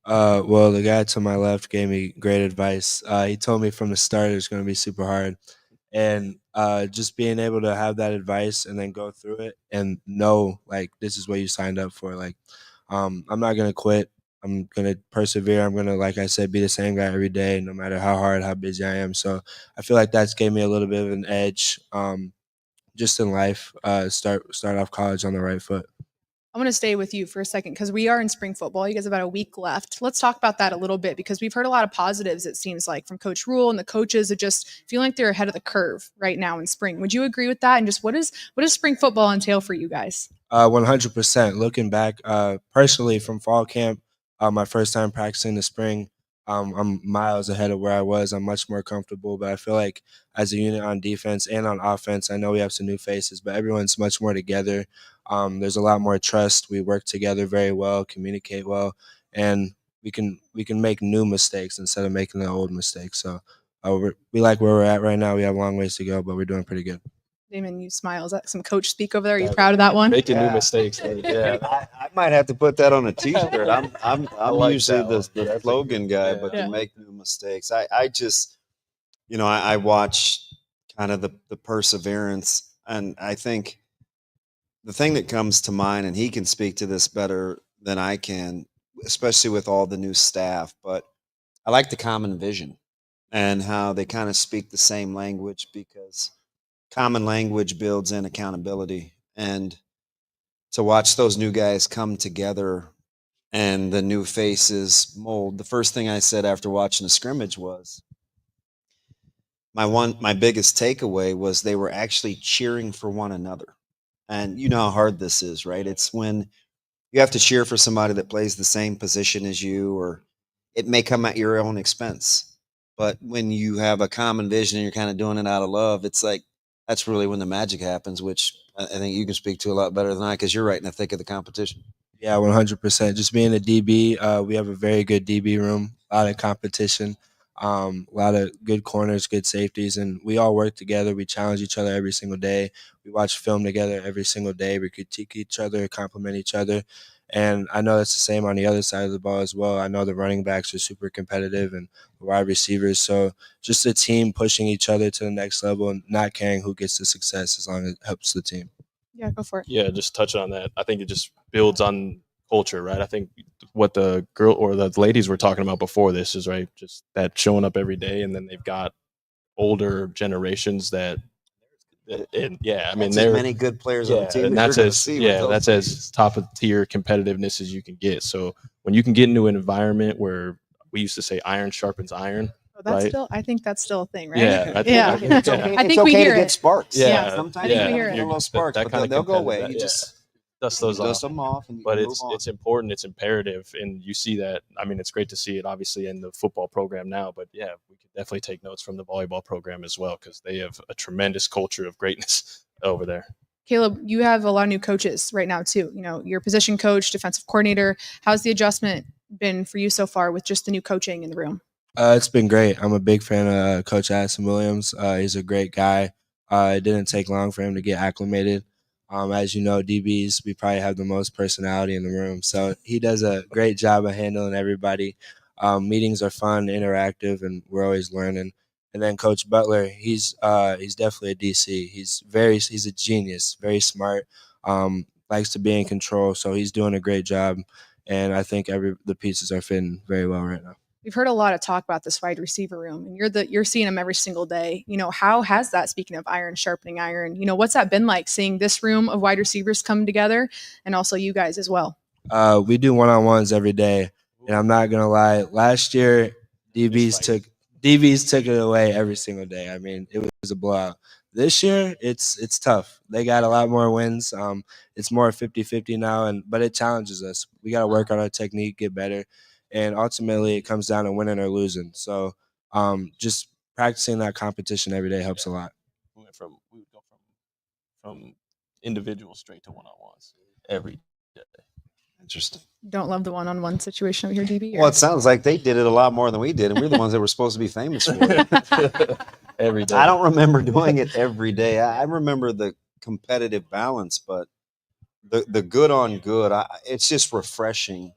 Well, the guy to my left gave me great advice. He told me from the start it was going to be super hard. And just being able to have that advice and then go through it and know, like, this is what you signed up for. Like, I'm not going to quit. I'm going to persevere. I'm going to, like I said, be the same guy every day, no matter how hard, how busy I am. So I feel like that's gave me a little bit of an edge just in life, start off college on the right foot. I want to stay with you for a second because we are in spring football. You guys have about a week left. Let's talk about that a little bit because we've heard a lot of positives, it seems like, from Coach Rule and the coaches that just feel like they're ahead of the curve right now in spring. Would you agree with that? And just what does spring football entail for you guys? 100%. Looking back, personally from fall camp, my first time practicing the spring, I'm miles ahead of where I was. I'm much more comfortable, but I feel like as a unit on defense and on offense, I know we have some new faces, but everyone's much more together. There's a lot more trust. We work together very well, communicate well, and we can make new mistakes instead of making the old mistakes. So we like where we're at right now. We have a long ways to go, but we're doing pretty good. Damon, you smile. Is that some coach speak over there? Are you proud of that one? Making new mistakes. Yeah, I might have to put that on a T-shirt. I'm like usually the slogan guy, but to make new mistakes, I just, I watch kind of the perseverance, and I think the thing that comes to mind, and he can speak to this better than I can, especially with all the new staff, but I like the common vision and how they kind of speak the same language because common language builds in accountability. And to watch those new guys come together and the new faces mold, the first thing I said after watching the scrimmage was my biggest takeaway was they were actually cheering for one another. And you know how hard this is, right? It's when you have to cheer for somebody that plays the same position as you, or it may come at your own expense. But when you have a common vision and you're kind of doing it out of love, it's like that's really when the magic happens, which I think you can speak to a lot better than I, because you're right in the thick of the competition. Yeah, 100%. Just being a DB, we have a very good DB room, a lot of competition, a lot of good corners, good safeties, and we all work together. We challenge each other every single day. We watch film together every single day. We critique each other, compliment each other. And I know that's the same on the other side of the ball as well. I know the running backs are super competitive and the wide receivers. So just a team pushing each other to the next level and not caring who gets the success as long as it helps the team. Yeah, go for it. Yeah, just touching on that. I think it just builds on culture, right? I think what the girl or the ladies were talking about before this is right, just that showing up every day, and then they've got older generations that, and yeah, I mean, That's there as many good players on the team, and as that's you're gonna as see with those that's ladies. as top of tier competitiveness as you can get. So when you can get into an environment where we used to say iron sharpens iron, Oh, that's right? still, I think that's still a thing, right? Yeah, I think- yeah. It's okay, I it's think we okay hear to get it. sparks. Yeah, Sometimes I think you we hear get it. a little sparks, that but kind of they'll go away. competitive- You yeah. just Dust those off. dust them off, and you But move it's on. it's important, it's imperative, and you see that. I mean, it's great to see it obviously in the football program now, but yeah, we could definitely take notes from the volleyball program as well, because they have a tremendous culture of greatness over there. Caleb, you have a lot of new coaches right now too. You know, your position coach, defensive coordinator. How's the adjustment been for you so far with just the new coaching in the room? It's been great. I'm a big fan of Coach Addison Williams. He's a great guy. It didn't take long for him to get acclimated. As you know, DBs, we probably have the most personality in the room. So he does a great job of handling everybody. Meetings are fun, interactive, and we're always learning. And then Coach Butler, he's definitely a DC. He's a genius, very smart, likes to be in control. So he's doing a great job. And I think the pieces are fitting very well right now. We've heard a lot of talk about this wide receiver room, and you're seeing them every single day. You know, how has that, speaking of iron sharpening iron, you know, what's that been like seeing this room of wide receivers come together, and also you guys as well? We do one-on-ones every day, and I'm not gonna lie. Last year, DBs took it away every single day. I mean, it was a blowout. This year, it's tough. They got a lot more wins. It's more 50-50 now, but it challenges us. We got to work on our technique, get better, and ultimately, it comes down to winning or losing. So, just practicing that competition every day helps a lot. We would go from individual straight to one-on-ones every day. Interesting. Don't love the one-on-one situation over here, DB. Well, it sounds like they did it a lot more than we did, and we're the ones that were supposed to be famous for it. Every day. I don't remember doing it every day. I remember the competitive balance, but the good on good, it's just refreshing,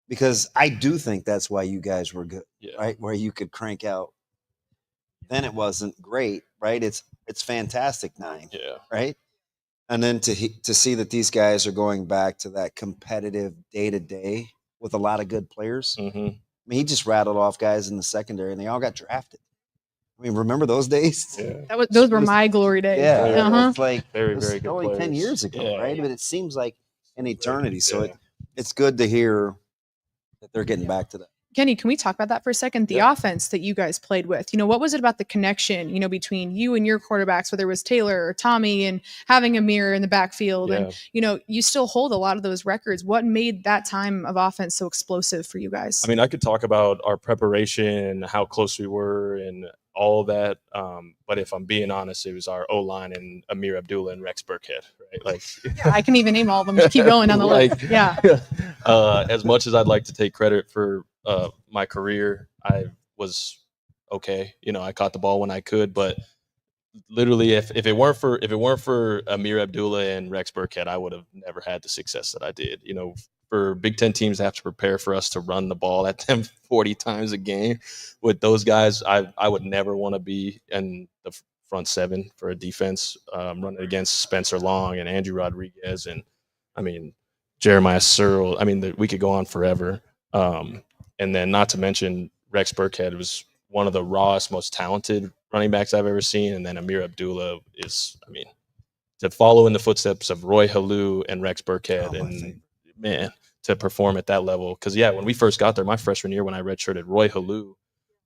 because I do think that's why you guys were good, right? Where you could crank out. Then it wasn't great, right? It's fantastic 9, right? And then to see that these guys are going back to that competitive day to day with a lot of good players. Mm-hmm. I mean, he just rattled off guys in the secondary, and they all got drafted. I mean, remember those days? Yeah. Those were my glory days. Yeah, it's like very good only players. 10 years ago, Yeah. right? But it seems like an eternity. So it's good to hear that they're getting back to that. Kenny, can we talk about that for a second? The offense that you guys played with, you know, what was it about the connection, you know, between you and your quarterbacks, whether it was Taylor or Tommy, and having a mirror in the backfield, and, you know, you still hold a lot of those records. What made that time of offense so explosive for you guys? I mean, I could talk about our preparation, how close we were, and all of that. But if I'm being honest, it was our O-line and Amir Abdullah and Rex Burkhead, right? Like, yeah, I can even name all of them. Just keep going on the list. Yeah. As much as I'd like to take credit for my career, I was okay. You know, I caught the ball when I could, but literally, if it weren't for Amir Abdullah and Rex Burkhead, I would have never had the success that I did. You know, for Big Ten teams to have to prepare for us to run the ball at them 40 times a game with those guys, I would never want to be in the front 7 for a defense running against Spencer Long and Andrew Rodriguez, and I mean Jeremiah Searle. I mean, we could go on forever. And then not to mention Rex Burkhead was one of the rawest, most talented running backs I've ever seen. And then Amir Abdullah is, I mean, to follow in the footsteps of Roy Halou and Rex Burkhead, and man, to perform at that level. Because when we first got there, my freshman year when I redshirted, Roy Halou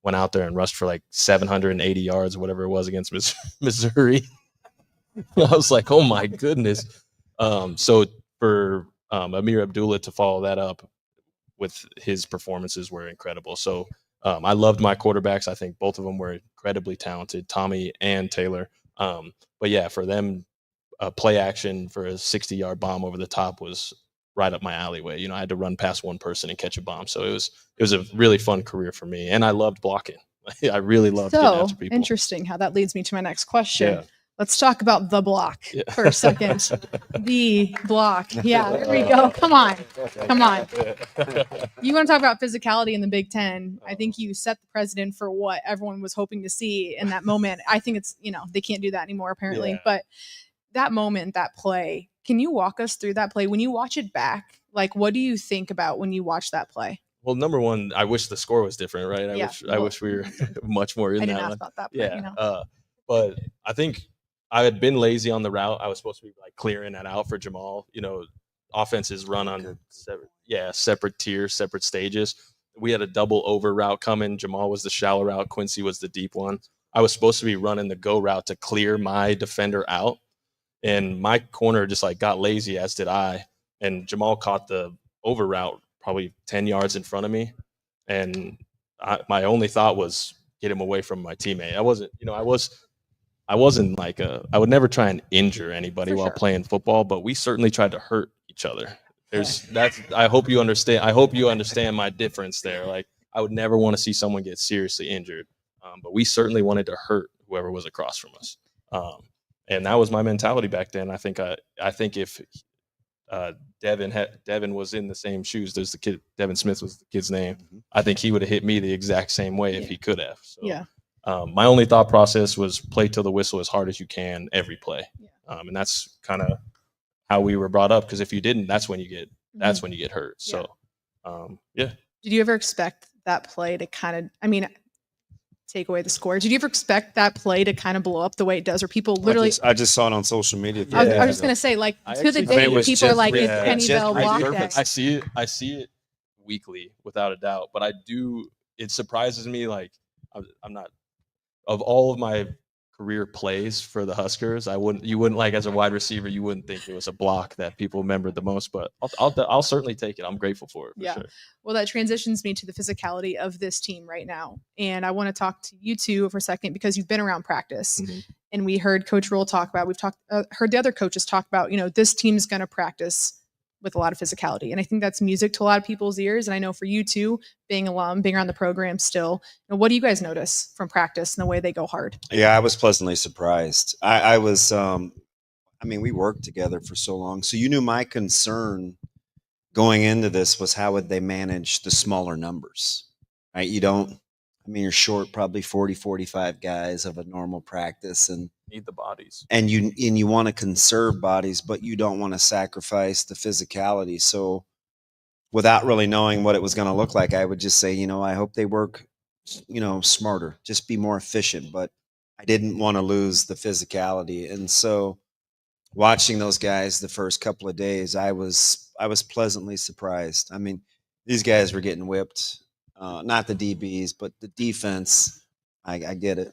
went out there and rushed for like 780 yards or whatever it was against Missouri. I was like, oh my goodness. So for Amir Abdullah to follow that up with his performances were incredible. So I loved my quarterbacks. I think both of them were incredibly talented, Tommy and Taylor. But yeah, for them, play action for a 60-yard bomb over the top was right up my alleyway. You know, I had to run past one person and catch a bomb. So it was a really fun career for me, and I loved blocking. I really loved getting after people. Interesting how that leads me to my next question. Yeah. Let's talk about the block for a second. The block. Yeah, there we go. Come on. You want to talk about physicality in the Big Ten. I think you set the precedent for what everyone was hoping to see in that moment. I think it's, they can't do that anymore apparently. Yeah. But that moment, that play, can you walk us through that play? When you watch it back, like, what do you think about when you watch that play? Well, number one, I wish the score was different, right? I wish we were much more in I that didn't one. ask about that play, But I think I had been lazy on the route. I was supposed to be like clearing that out for Jamal. Offenses run on separate tiers, separate stages. We had a double over route coming. Jamal was the shallow route. Quincy was the deep one. I was supposed to be running the go route to clear my defender out. And my corner just like got lazy, as did I. And Jamal caught the over route probably 10 yards in front of me. And my only thought was get him away from my teammate. I wasn't like I would never try and injure anybody while playing football, but we certainly tried to hurt each other. I hope you understand my difference there. Like, I would never want to see someone get seriously injured. But we certainly wanted to hurt whoever was across from us. And that was my mentality back then. I think if Devin was in the same shoes, there's the kid, Devin Smith was the kid's name. I think he would have hit me the exact same way if he could have. So, my only thought process was play till the whistle as hard as you can every play. And that's kind of how we were brought up. Because if you didn't, that's when you get hurt. So, Did you ever expect that play to kind of, take away the score? Did you ever expect that play to kind of blow up the way it does, or people literally? I just saw it on social media. I was just gonna say, like, to the day, people are like, "It's Kenny Bell block day." I see it weekly, without a doubt. But it surprises me. Like, I'm not, of all of my career plays for the Huskers, you wouldn't like, as a wide receiver, you wouldn't think it was a block that people remembered the most, but I'll certainly take it. I'm grateful for it. For sure. Well, that transitions me to the physicality of this team right now. And I want to talk to you two for a second, because you've been around practice. And we heard Coach Rule talk about, heard the other coaches talk about, this team's going to practice with a lot of physicality. And I think that's music to a lot of people's ears. And I know for you two, being alum, being around the program still, what do you guys notice from practice and the way they go hard? Yeah, I was pleasantly surprised. I was, we worked together for so long. So you knew my concern going into this was how would they manage the smaller numbers, right? You're short probably 40, 45 guys of a normal practice, and need the bodies. And you want to conserve bodies, but you don't want to sacrifice the physicality. So without really knowing what it was going to look like, I would just say, I hope they work, smarter, just be more efficient. But I didn't want to lose the physicality. And so watching those guys the first couple of days, I was pleasantly surprised. These guys were getting whipped, not the DBs, but the defense. I get it.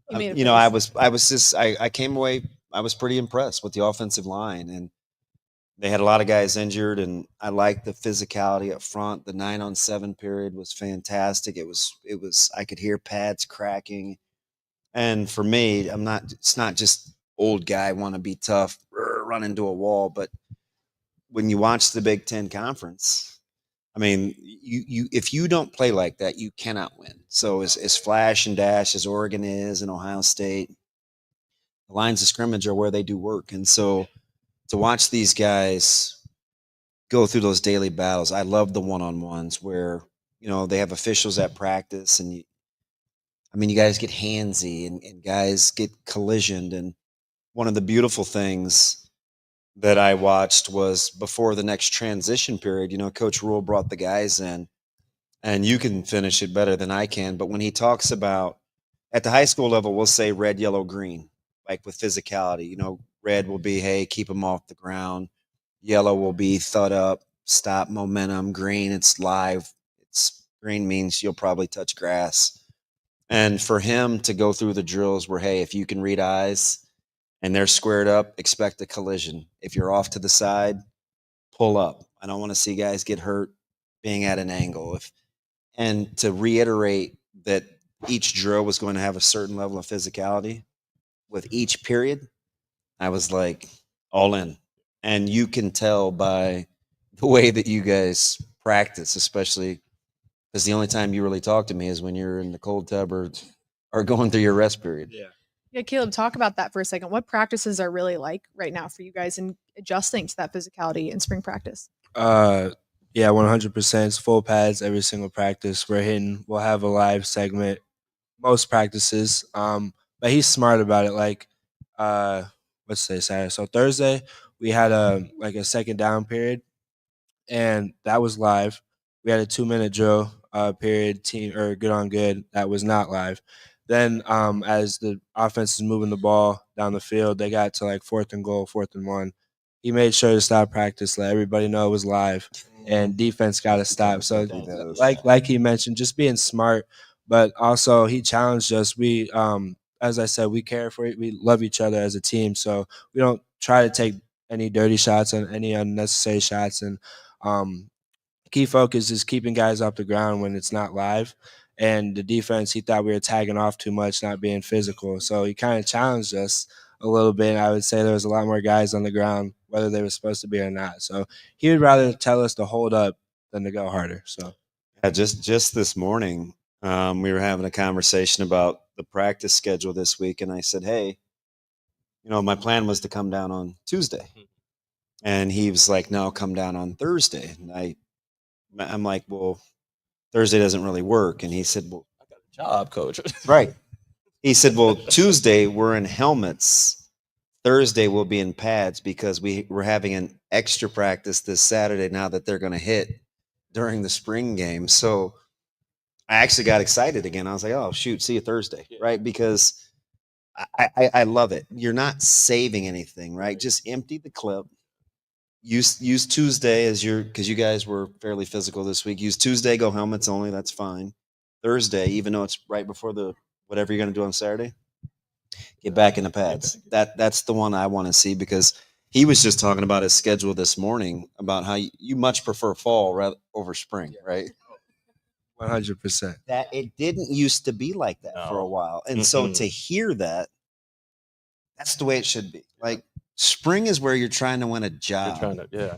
I came away, I was pretty impressed with the offensive line, and they had a lot of guys injured, and I liked the physicality up front. The 9-on-7 period was fantastic. It was, I could hear pads cracking. And for me, it's not just old guy want to be tough, run into a wall, but when you watch the Big Ten Conference, if you don't play like that, you cannot win. So as flash and dash as Oregon is and Ohio State, the lines of scrimmage are where they do work. And so to watch these guys go through those daily battles, I love the one-on-ones where, they have officials at practice, and you guys get handsy and guys get collisioned. And one of the beautiful things that I watched was before the next transition period, Coach Rule brought the guys in, and you can finish it better than I can. But when he talks about at the high school level, we'll say red, yellow, green, like with physicality. You know, red will be, hey, keep them off the ground. Yellow will be thud up, stop momentum. Green, it's live. It's green means you'll probably touch grass. And for him to go through the drills where, hey, if you can read eyes and they're squared up, expect a collision. If you're off to the side, pull up. I don't want to see guys get hurt being at an angle. And to reiterate that each drill was going to have a certain level of physicality with each period, I was like all in. And you can tell by the way that you guys practice, especially because the only time you really talk to me is when you're in the cold tub or going through your rest period. Yeah, Caleb, talk about that for a second. What practices are really like right now for you guys in adjusting to that physicality in spring practice? Yeah, 100%. It's full pads every single practice. We'll have a live segment most practices. But he's smart about it. Like, let's say Saturday. So Thursday, we had a second down period, and that was live. We had a 2-minute drill period, team or good on good. That was not live. Then as the offense is moving the ball down the field, they got to like 4th and goal, 4th and 1. He made sure to stop practice, let everybody know it was live, and defense got to stop. So like he mentioned, just being smart, but also he challenged us. We, as I said, we care for it. We love each other as a team, so we don't try to take any dirty shots and any unnecessary shots. And key focus is keeping guys off the ground when it's not live. And the defense, he thought we were tagging off too much, not being physical. So he kind of challenged us a little bit. I would say there was a lot more guys on the ground, whether they were supposed to be or not. So he would rather tell us to hold up than to go harder. So yeah, just this morning, we were having a conversation about the practice schedule this week, and I said, hey, my plan was to come down on Tuesday. And he was like, no, come down on Thursday. And I'm like, well, Thursday doesn't really work. And he said, well, I got a job, coach. Right. He said, well, Tuesday we're in helmets. Thursday we'll be in pads because we're having an extra practice this Saturday now that they're going to hit during the spring game. So I actually got excited again. I was like, oh, shoot, see you Thursday, right? Because I love it. You're not saving anything, right? Just empty the clip. Use Tuesday because you guys were fairly physical this week. Use Tuesday, go helmets only. That's fine. Thursday, even though it's right before whatever you're going to do on Saturday, get back in the pads. That's the one I want to see because he was just talking about his schedule this morning about how you much prefer fall rather over spring, right? 100%. That it didn't used to be like that for a while, and so to hear that, that's the way it should be. Like. Spring is where you're trying to win a job.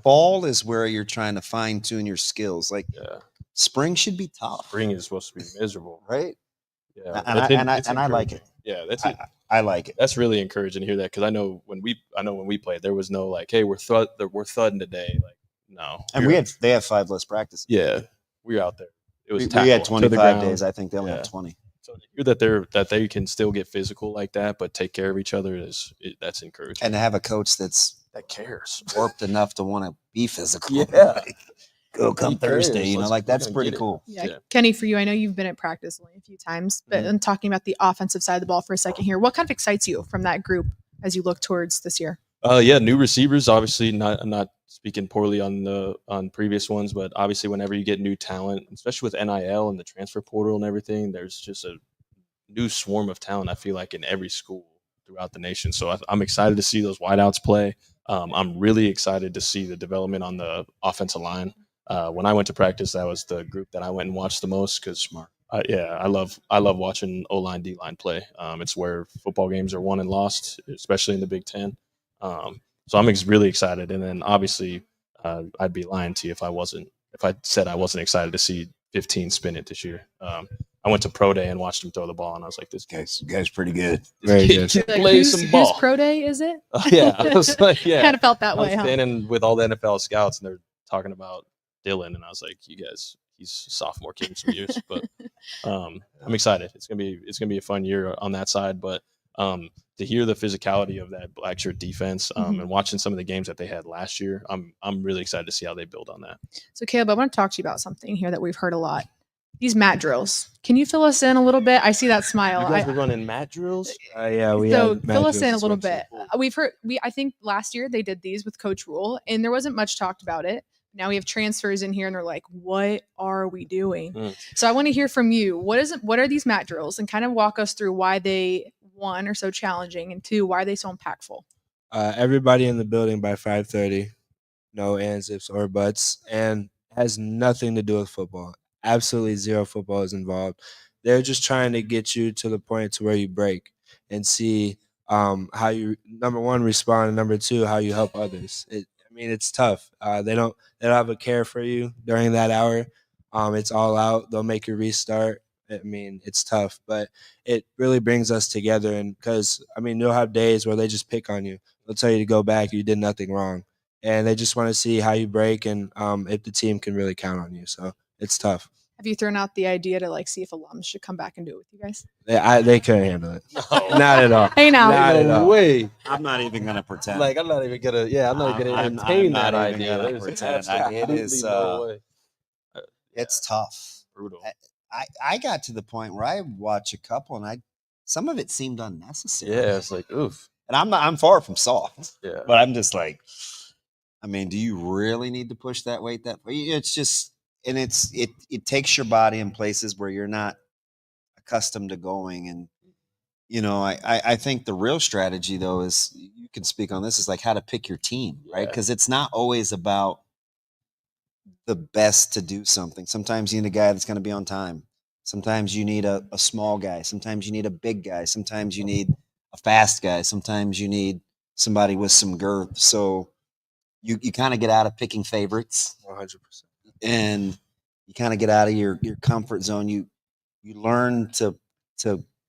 Fall is where you're trying to fine tune your skills. Like spring should be tough. Spring is supposed to be miserable, right? Yeah, and I like it. Yeah, that's it. I like it. That's really encouraging to hear that because I know when we played, there was no like, hey, we're thudding today. Like no, and they have 5 less practices. Yeah, we were out there. It was we had 25 days. I think they only have 20. So to hear that they can still get physical like that, but take care of each other that's encouraging. And to have a coach that cares, warped enough to want to be physical. Yeah, like, go come Thursday. That's pretty cool. Yeah. Kenny, for you, I know you've been at practice only a few times, but I'm talking about the offensive side of the ball for a second here. What kind of excites you from that group as you look towards this year? New receivers. Obviously, not speaking poorly on previous ones, but obviously, whenever you get new talent, especially with NIL and the transfer portal and everything, there's just a new swarm of talent. I feel like in every school throughout the nation. So I'm excited to see those wideouts play. I'm really excited to see the development on the offensive line. When I went to practice, that was the group that I went and watched the most because I love watching O-line, D-line play. It's where football games are won and lost, especially in the Big Ten. So I'm really excited. And then obviously I'd be lying to you if I said I wasn't excited to see 15 spin it this year. I went to Pro Day and watched him throw the ball, and I was like, "This guy's pretty good. Very good. Play some ball." Whose Pro Day is it? Yeah, I was like, yeah. Kind of felt that way. Standing with all the NFL scouts, and they're talking about Dylan, and I was like, "You guys, he's a sophomore, give him some years." But I'm excited. It's gonna be a fun year on that side. But to hear the physicality of that black shirt defense and watching some of the games that they had last year, I'm really excited to see how they build on that. So Caleb, I want to talk to you about something here that we've heard a lot. these mat drills. Can you fill us in a little bit? I see that smile. You guys were running mat drills? Yeah, we So had fill us drills in a this little winter. bit. I think last year they did these with Coach Rule, and there wasn't much talked about it. Now we have transfers in here, and they're like, "What are we doing?" So I want to hear from you. What are these mat drills, and kind of walk us through why they, one, are so challenging, and two, why are they so impactful? Everybody in the building by 5:30. No ands, ifs, or buts, and has nothing to do with football. Absolutely zero football is involved. They're just trying to get you to the point to where you break and see how you, number one, respond, and number two, how you help others. It's tough. They don't have a care for you during that hour. It's all out. They'll make you restart. It's tough, but it really brings us together. And because you'll have days where they just pick on you. They'll tell you to go back. You did nothing wrong. And they just want to see how you break and if the team can really count on you. So it's tough. Have you thrown out the idea to see if alums should come back and do it with you guys? They couldn't handle it. No. Not at all. Hey, now. Not at all. way. I'm not even gonna pretend. I'm not even gonna. Yeah, I'm not even gonna entertain that idea. Gonna pretend. It is. No way. It's tough. Brutal. I got to the point where I watch a couple, and some of it seemed unnecessary. Yeah, it's like oof. And I'm far from soft. Yeah. But I'm just like, do you really need to push that weight that way? It's just, and it takes your body in places where you're not accustomed to going. And, I think the real strategy though is, you can speak on this, is how to pick your team, right? Because it's not always about the best to do something. Sometimes you need a guy that's going to be on time. Sometimes you need a small guy. Sometimes you need a big guy. Sometimes you need a fast guy. Sometimes you need somebody with some girth. So you kind of get out of picking favorites. 100%. And you kind of get out of your comfort zone. You learn to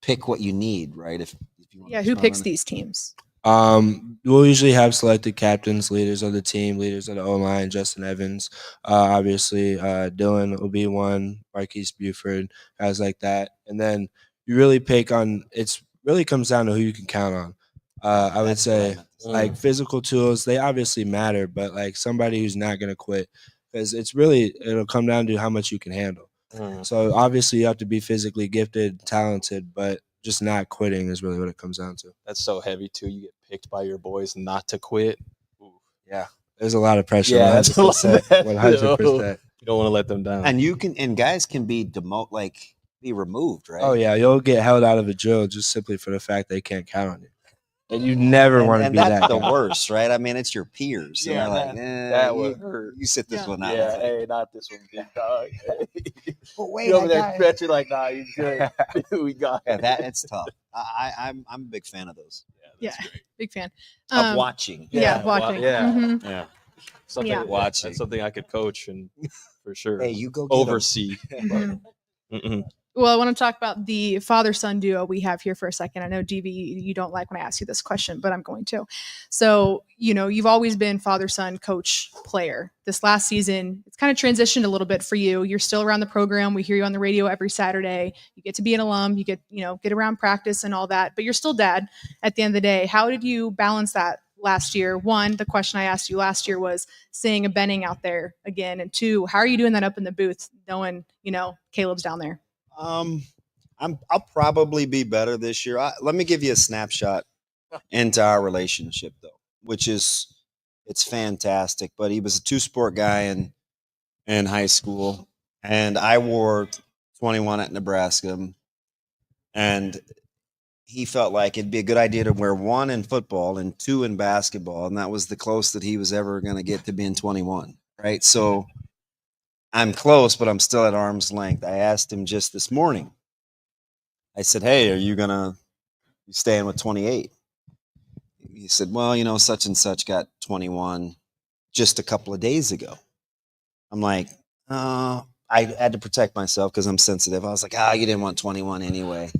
pick what you need, right? If you want Who picks these teams? We'll usually have selected captains, leaders of the team, leaders of the O-line, Justin Evans. Obviously, Dylan will be one, Marquise Buford, guys like that. And then you really pick on, it's really comes down to who you can count on. I would say physical tools, they obviously matter, but somebody who's not going to quit, because it'll come down to how much you can handle. So obviously you have to be physically gifted, talented, but just not quitting is really what it comes down to. That's so heavy too. You get picked by your boys not to quit. Ooh. Yeah, there's a lot of pressure. Yeah, that's 100%. You don't want to let them down. And guys can be be removed, right? Oh yeah, you'll get held out of a drill just simply for the fact they can't count on you. And you never want to be that. And that's the guy. worst, right? It's your peers. Yeah, and that would hurt. You sit this one out. Yeah, hey, not this one, big dog. But wait, you over there stretching nah, you good. We got it. It's tough. I'm a big fan of those. Yeah, big fan of watching. Watching. Yeah. Something watching. That's something I could coach and for sure. Hey, you go oversee. Well, I want to talk about the father-son duo we have here for a second. I know, DV, you don't like when I ask you this question, but I'm going to. So, you've always been father-son coach player. This last season, it's kind of transitioned a little bit for you. You're still around the program. We hear you on the radio every Saturday. You get to be an alum. You get, get around practice and all that, but you're still dad at the end of the day. How did you balance that last year? One, the question I asked you last year was seeing a Benning out there again. And two, how are you doing that up in the booth knowing, Caleb's down there? I'll probably be better this year. Let me give you a snapshot into our relationship, though, which is it's fantastic. But he was a two-sport guy in high school, and I wore 21 at Nebraska, and he felt like it'd be a good idea to wear 1 in football and 2 in basketball, and that was the close that he was ever going to get to being 21, right? So I'm close, but I'm still at arm's length. I asked him just this morning. I said, hey, are you staying with 28? He said, well, such and such got 21 just a couple of days ago. I'm like, I had to protect myself because I'm sensitive. I was like, you didn't want 21 anyway.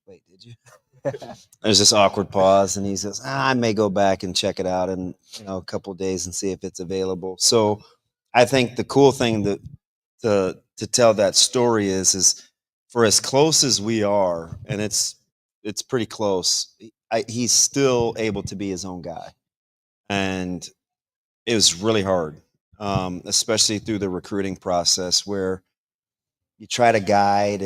Wait, did you? There's this awkward pause, and he says, I may go back and check it out in a couple of days and see if it's available. So I think the cool thing to tell that story is for as close as we are, and it's pretty close, he's still able to be his own guy. And it was really hard, especially through the recruiting process where you try to guide,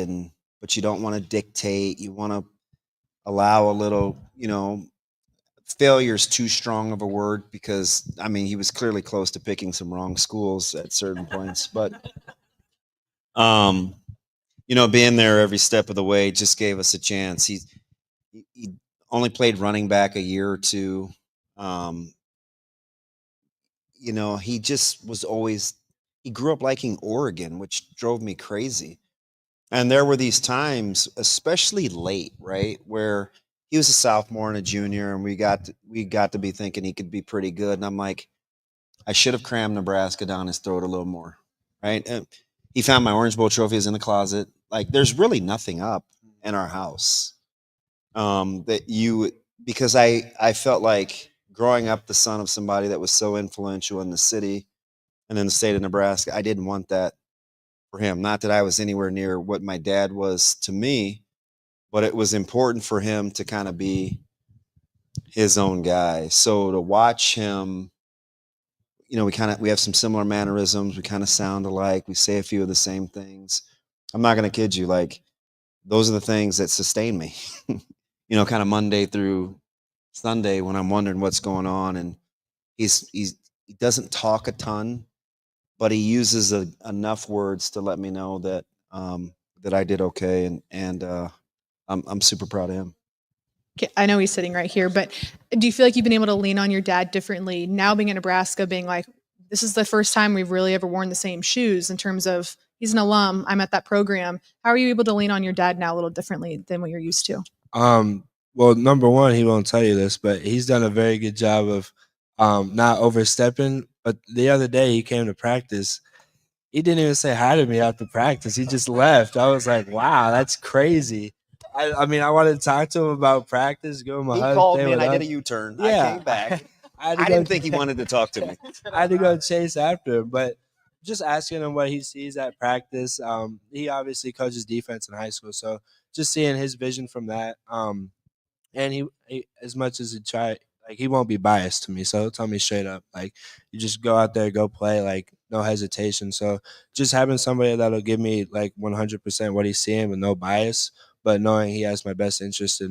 but you don't want to dictate. You want to allow a little, failure's too strong of a word, because I mean, he was clearly close to picking some wrong schools at certain points, but being there every step of the way just gave us a chance. He only played running back a year or two. He just was always, he grew up liking Oregon, which drove me crazy. And there were these times, especially late, right, where he was a sophomore and a junior, and we got to be thinking he could be pretty good. And I'm like, I should have crammed Nebraska down his throat a little more, right? And he found my Orange Bowl trophies in the closet. Like, there's really nothing up in our house because I felt like growing up the son of somebody that was so influential in the city and in the state of Nebraska, I didn't want that for him. Not that I was anywhere near what my dad was to me, but it was important for him to kind of be his own guy. So to watch him, we have some similar mannerisms. We kind of sound alike. We say a few of the same things. I'm not going to kid you. Like, those are the things that sustain me, kind of Monday through Sunday when I'm wondering what's going on. And he doesn't talk a ton, but he uses enough words to let me know that that I did okay, and I'm super proud of him. Okay, I know he's sitting right here, but do you feel like you've been able to lean on your dad differently now, being in Nebraska, being like, this is the first time we've really ever worn the same shoes in terms of he's an alum, I'm at that program. How are you able to lean on your dad now a little differently than what you're used to? Well, number one, he won't tell you this, but he's done a very good job of not overstepping. But the other day he came to practice. He didn't even say hi to me after practice. He just left. I was like, wow, that's crazy. I mean, I wanted to talk to him about practice, give him a hug. He called me and I did a U-turn. Yeah. I came back. I didn't think he wanted to talk to me. I had to go chase after him, but just asking him what he sees at practice. He obviously coaches defense in high school, so just seeing his vision from that. And he as much as he try, like, he won't be biased to me, so he'll tell me straight up, like, you just go out there, go play, like, no hesitation. So just having somebody that'll give me like 100% what he's seeing with no bias, but knowing he has my best interest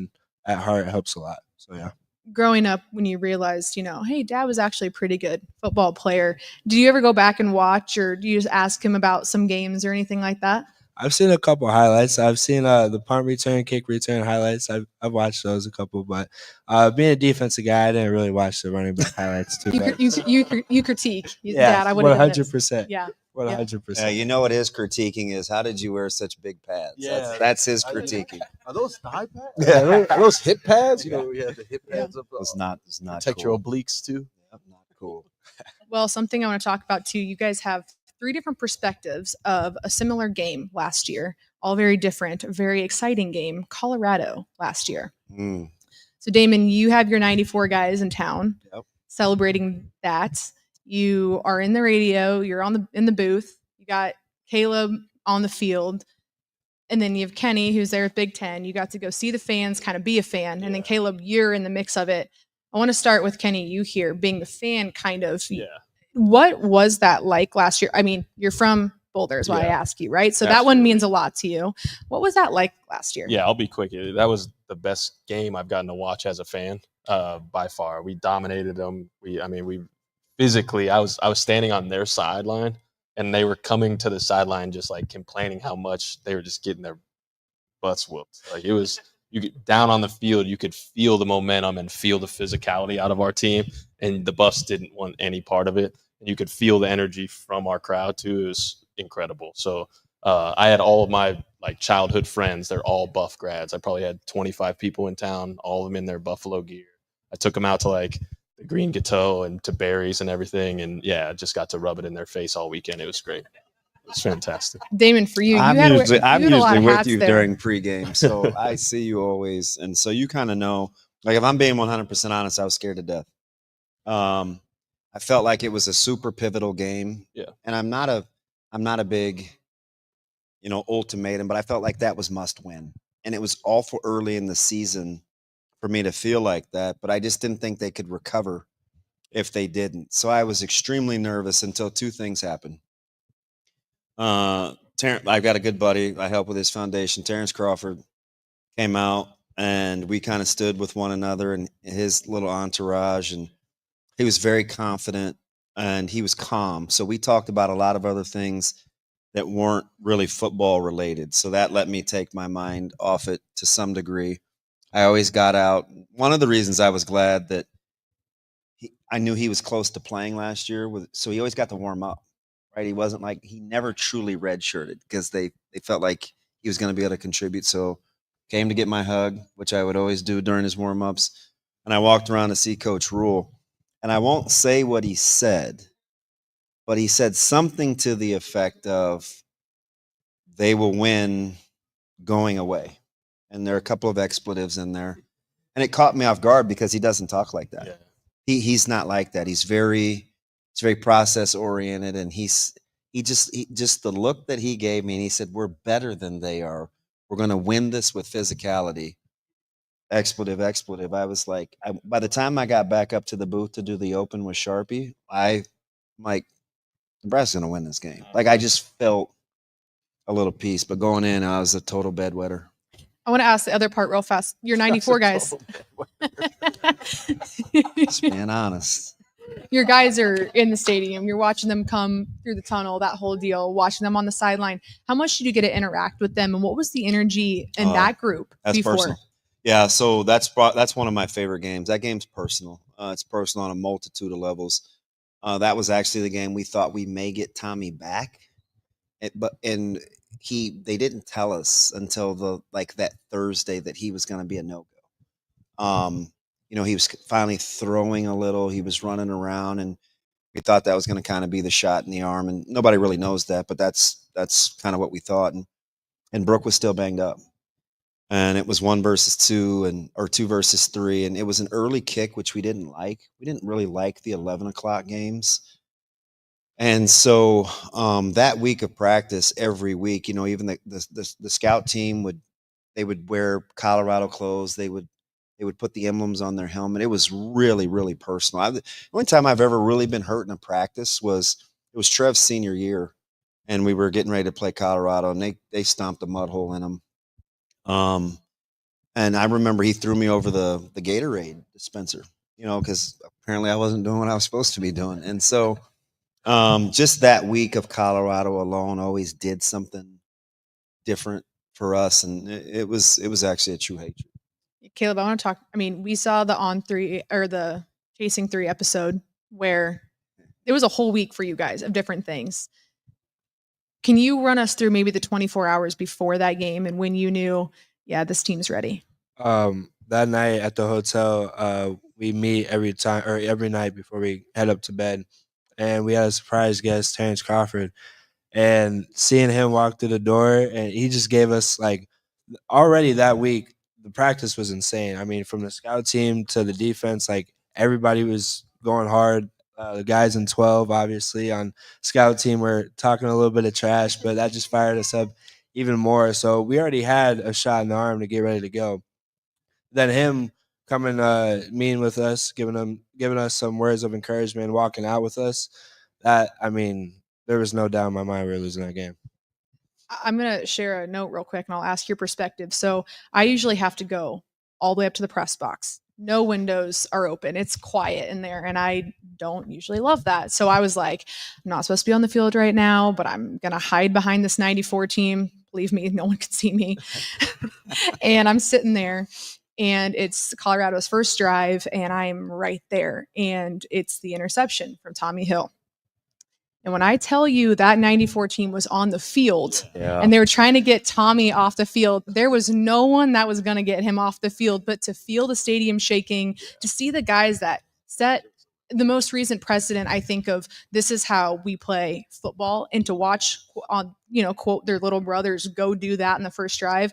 at heart helps a lot. So yeah. Growing up, when you realized, hey, dad was actually a pretty good football player, do you ever go back and watch, or do you just ask him about some games or anything like that? I've seen a couple highlights. I've seen the punt return, kick return highlights. I've watched those a couple, but being a defensive guy, I didn't really watch the running back highlights too much. You critique. Yeah, Dad, I would have 100%. Yeah. 100%. You know what his critiquing is? How did you wear such big pads? Yeah. That's his critiquing. Are those thigh pads? Yeah, are those hip pads? You know, we had the hip pads up. It's not protect cool. your obliques too. Not cool. Well, something I want to talk about too. You guys have 3 different perspectives of a similar game last year, all very different, very exciting game, Colorado last year. So Damon, you have your 94 guys in town celebrating that. You are in the radio, you're in the booth, you got Caleb on the field, and then you have Kenny who's there at Big Ten. You got to go see the fans, kind of be a fan, and then Caleb, you're in the mix of it. I want to start with Kenny, you here being the fan kind of. Yeah. What was that like last year? I mean, you're from Boulder is why I ask you, right? So that one means a lot to you. What was that like last year? Yeah, I'll be quick. That was the best game I've gotten to watch as a fan, by far. We dominated them. We physically, I was standing on their sideline, and they were coming to the sideline just like complaining how much they were just getting their butts whooped. Like, it was, you get down on the field, you could feel the momentum and feel the physicality out of our team, and the bus didn't want any part of it. And you could feel the energy from our crowd too. It was incredible. So I had all of my childhood friends. They're all Buff grads. I probably had 25 people in town, all of them in their Buffalo gear. I took them out to the Green Gateau and to Barry's and everything. And I just got to rub it in their face all weekend. It was great. It's fantastic. Damon, for you, I'm usually with you there. during pregame, so I see you always, and so you kind of know. Like, if I'm being 100% honest, I was scared to death. I felt like it was a super pivotal game. Yeah, and I'm not a big, ultimatum, but I felt like that was must win, and it was awful early in the season for me to feel like that. But I just didn't think they could recover if they to I was extremely nervous until 2 things happened. To I've got a good buddy. I help with his foundation. Terrence Crawford came out, and we kind of stood with one another and his little entourage, and he was very confident and he was calm. So we talked about a lot of other things that weren't really football related. So that let me take my mind off it to some degree. I always got out. One of the reasons I was glad that I knew he was close to playing last year, so he always got to warm up, right? He wasn't like, he never truly redshirted because they felt like he was going to be able to contribute. So came to get my hug, which I would always do during his warm-ups. And I walked around to see Coach Rule. And I won't say what he said, but he said something to the effect of, they will win going away. And there are a couple of expletives in there. And it caught me off guard because he doesn't talk like that. Yeah. He's not like that. He's very process oriented, and he just the look that he gave me, and he said, we're better than they are. We're going to win this with physicality. Expletive. I was like, by the time I got back up to the booth to do the open with Sharpie, I'm like, Nebraska's going to win this game. Like, I just felt a little peace, but going in, I was a total bedwetter. I want to ask the other part real fast. You're 94 guys. Just being honest. Your guys are in the stadium. You're watching them come through the tunnel, that whole deal, watching them on the sideline. How much did you get to interact with them, and what was the energy in that group that's before? Personal. Yeah, so that's one of my favorite games. That game's personal. It's personal on a multitude of levels. That was actually the game we thought we may get Tommy back, they didn't tell us until that Thursday that he was going to be a no-go. He was finally throwing a little. He was running around, and we thought that was going to kind of be the shot in the arm. And nobody really knows that, but that's kind of what we thought. And Brooke was still banged up. And it was 1 versus 2 or 2 versus 3. And it was an early kick, which we didn't like. We didn't really like the 11 o'clock games. And so that week of practice, every week, even the scout team would wear Colorado clothes. They would put the emblems on their helmet. It was really, really personal. The only time I've ever really been hurt in a practice was Trev's senior year, and we were getting ready to play Colorado, and they stomped a mud hole in them. And I remember he threw me over the Gatorade dispenser, because apparently I wasn't doing what I was supposed to be doing. And so just that week of Colorado alone always did something different for us, and it was actually a true hatred. Caleb, I want to talk. I mean, we saw the On 3 or the Chasing 3 episode where it was a whole week for you guys of different things. Can you run us through maybe the 24 hours before that game and when you knew, yeah, this team's ready? That night at the hotel, we meet every night before we head up to bed, and we had a surprise guest, Terrence Crawford, and seeing him walk through the door, and he just gave us already that week. The practice was insane. I mean, from the scout team to the defense, everybody was going hard. The guys in 12, obviously, on scout team were talking a little bit of trash, but that just fired us up even more. So we already had a shot in the arm to get ready to go. Then him coming, meeting with us, giving us some words of encouragement, walking out with us. There was no doubt in my mind we were losing that game. I'm going to share a note real quick, and I'll ask your perspective. So I usually have to go all the way up to the press box. No windows are open. It's quiet in there, and I don't usually love that. So I was like, I'm not supposed to be on the field right now, but I'm going to hide behind this 94 team. Believe me, no one could see me. And I'm sitting there, and it's Colorado's first drive, and I'm right there. And it's the interception from Tommy Hill. And when I tell you that 94 team was on the field and they were trying to get Tommy off the field, there was no one that was going to get him off the field. But to feel the stadium shaking, to see the guys that set the most recent precedent, I think, of this is how we play football, and to watch quote their little brothers go do that in the first drive.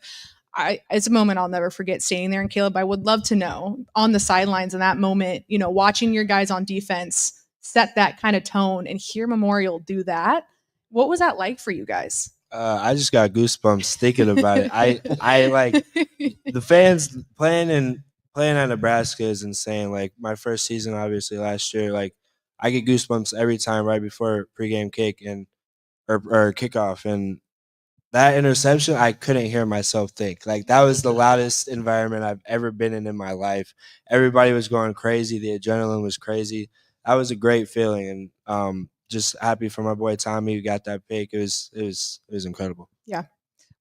It's a moment I'll never forget standing there. And Caleb, I would love to know on the sidelines in that moment, watching your guys on defense set that kind of tone and hear Memorial do that. What was that like for you guys? I just got goosebumps thinking about it. I like the fans playing at Nebraska is insane. Like my first season, obviously last year, I get goosebumps every time right before pregame kick or kickoff. And that interception, I couldn't hear myself think. Like, that was the loudest environment I've ever been in my life. Everybody was going crazy. The adrenaline was crazy. That was a great feeling, and just happy for my boy Tommy who got that pick. It was incredible. Yeah.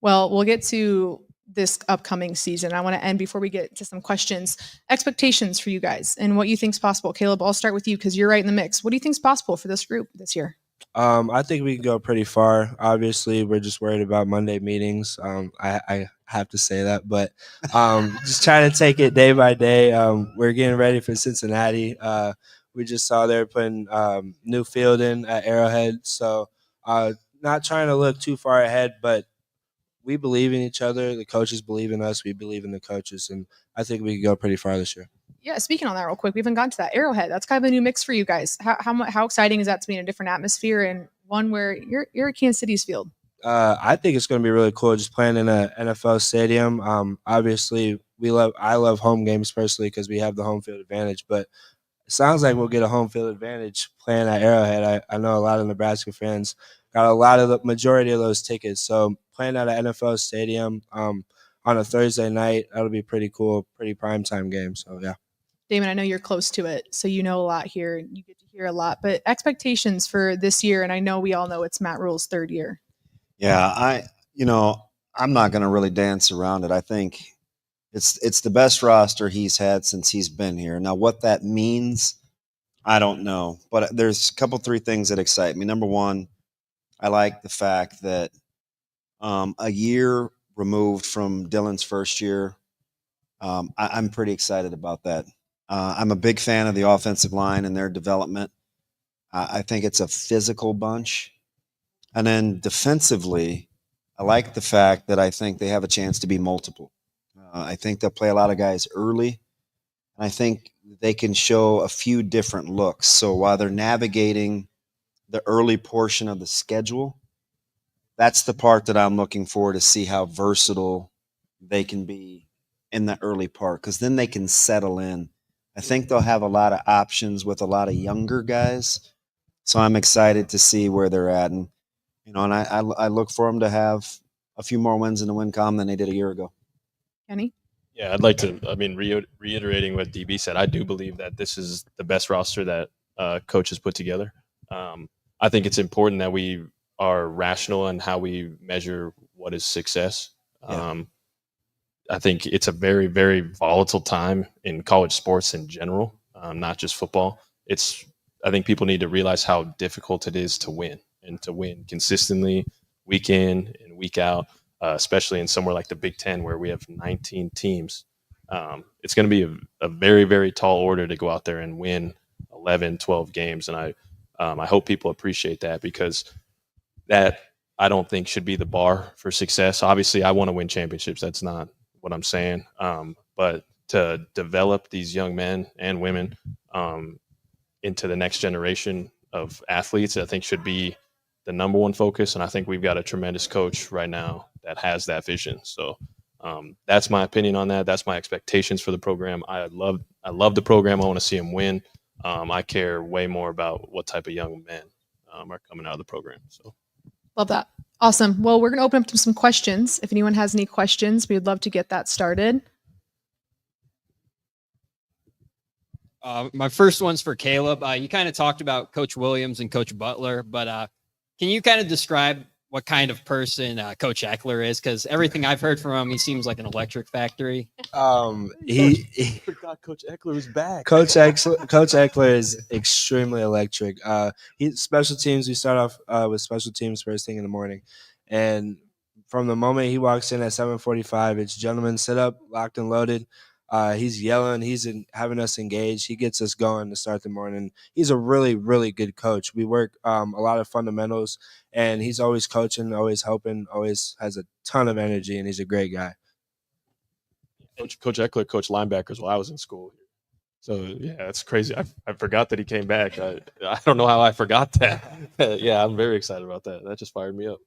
Well, we'll get to this upcoming season. I want to end before we get to some questions. Expectations for you guys and what you think's possible. Caleb, I'll start with you because you're right in the mix. What do you think's possible for this group this year? I think we can go pretty far. Obviously, we're just worried about Monday meetings. I have to say that, but just trying to take it day by day. We're getting ready for Cincinnati. We just saw they're putting new field in at Arrowhead, so not trying to look too far ahead, but we believe in each other. The coaches believe in us. We believe in the coaches, and I think we can go pretty far this year. Yeah, speaking on that real quick, we haven't gotten to that. Arrowhead, that's kind of a new mix for you guys. How exciting is that to be in a different atmosphere and one where you're at Kansas City's field? I think it's going to be really cool just playing in an NFL stadium. Obviously, I love home games personally because we have the home field advantage, but it sounds like we'll get a home field advantage playing at Arrowhead. I know a lot of Nebraska fans got a lot of the majority of those tickets. So playing at an NFL stadium on a Thursday night, that'll be pretty cool, pretty primetime game. So, yeah. Damon, I know you're close to it, so you know a lot here and you get to hear a lot. But expectations for this year, and I know we all know it's Matt Rule's third year. Yeah, I'm not going to really dance around it. I think it's the best roster he's had since he's been here. Now, what that means, I don't know. But there's a couple, 3 things that excite me. Number one, I like the fact that a year removed from Dylan's first year, I'm pretty excited about that. I'm a big fan of the offensive line and their development. I think it's a physical bunch. And then defensively, I like the fact that I think they have a chance to be multiple. I think they'll play a lot of guys early. And I think they can show a few different looks. So while they're navigating the early portion of the schedule, that's the part that I'm looking for to see how versatile they can be in the early part, because then they can settle in. I think they'll have a lot of options with a lot of younger guys. So I'm excited to see where they're at. And, I look for them to have a few more wins in the win column than they did a year ago. Kenny? Yeah, I'd like to, reiterating what DB said, I do believe that this is the best roster that coach has put together. I think it's important that we are rational in how we measure what is success. Yeah. I think it's a very, very volatile time in college sports in general, not just football. I think people need to realize how difficult it is to win, and to win consistently week in and week out, especially in somewhere like the Big Ten where we have 19 teams. It's going to be a very, very tall order to go out there and win 11, 12 games. And I hope people appreciate that, because that, I don't think, should be the bar for success. Obviously, I want to win championships. That's not what I'm saying. But to develop these young men and women into the next generation of athletes, I think should be the number one focus. And I think we've got a tremendous coach right now that has that vision. So that's my opinion on that. That's my expectations for the program. I love the program. I want to see them win. I care way more about what type of young men are coming out of the program. So love that. Awesome. Well, we're going to open up to some questions. If anyone has any questions, we'd love to get that started. My first one's for Caleb. You kind of talked about Coach Williams and Coach Butler, but can you kind of describe what kind of person Coach Eckler is? Because everything I've heard from him, he seems like an electric factory. He forgot Coach Eckler was back. Coach Eckler is extremely electric. Special teams. We start off with special teams first thing in the morning, and from the moment he walks in at 7:45, it's gentlemen sit up, locked and loaded. He's yelling. He's having us engaged. He gets us going to start the morning. He's a really, really good coach. We work a lot of fundamentals, and he's always coaching, always helping, always has a ton of energy, and he's a great guy. Coach Eckler coached linebackers while I was in school. So, yeah, it's crazy. I forgot that he came back. I don't know how I forgot that. Yeah, I'm very excited about that. That just fired me up.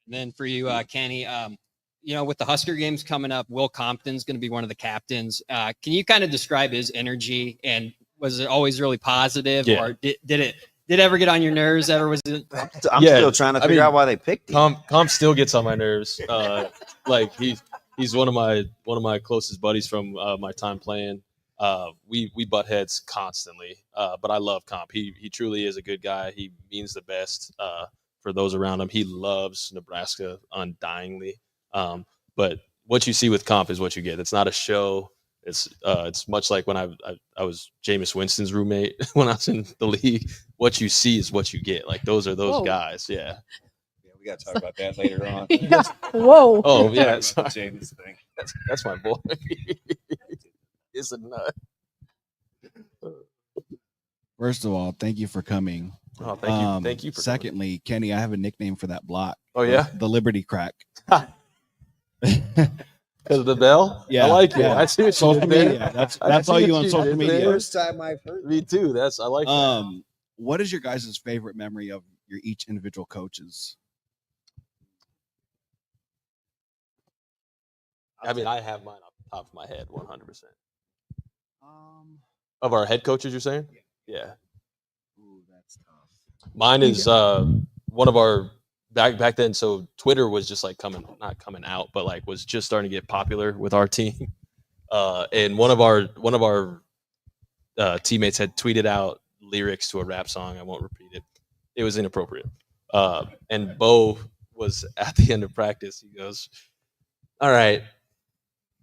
And then for you, Kenny, with the Husker games coming up, Will Compton's going to be one of the captains. Can you kind of describe his energy, and was it always really positive, or did it Did it ever get on your nerves? Ever was it? I'm still trying to figure out why they picked him. Comp still gets on my nerves. Like he's one of my closest buddies from my time playing. We butt heads constantly, but I love Comp. He truly is a good guy. He means the best for those around him. He loves Nebraska undyingly. But what you see with Comp is what you get. It's not a show. It's much like when I was Jameis Winston's roommate when I was in the league. What you see is what you get. Like those are those guys. Yeah. Yeah, we got to talk about that later on. Yeah. Whoa. Oh yeah, Jameis thing. That's my boy. It's a nut. First of all, thank you for coming. Oh, thank you. Thank you for Secondly, Kenny, I have a nickname for that block. Oh yeah, the Liberty Crack. Because of the bell? Yeah. I like it. Yeah. I see what social you did there. media. That's all you on social media. First time I've heard. Me too. I like that. What is your guys' favorite memory of your each individual coaches? I mean, I have mine off the top of my head, 100%. Of our head coaches, you're saying? Yeah. Ooh, that's tough. Mine is one of our back then. So Twitter was just like not coming out, but like was just starting to get popular with our team. And one of our teammates had tweeted out lyrics to a rap song. I won't repeat it. It was inappropriate. And Bo was at the end of practice. He goes, "All right,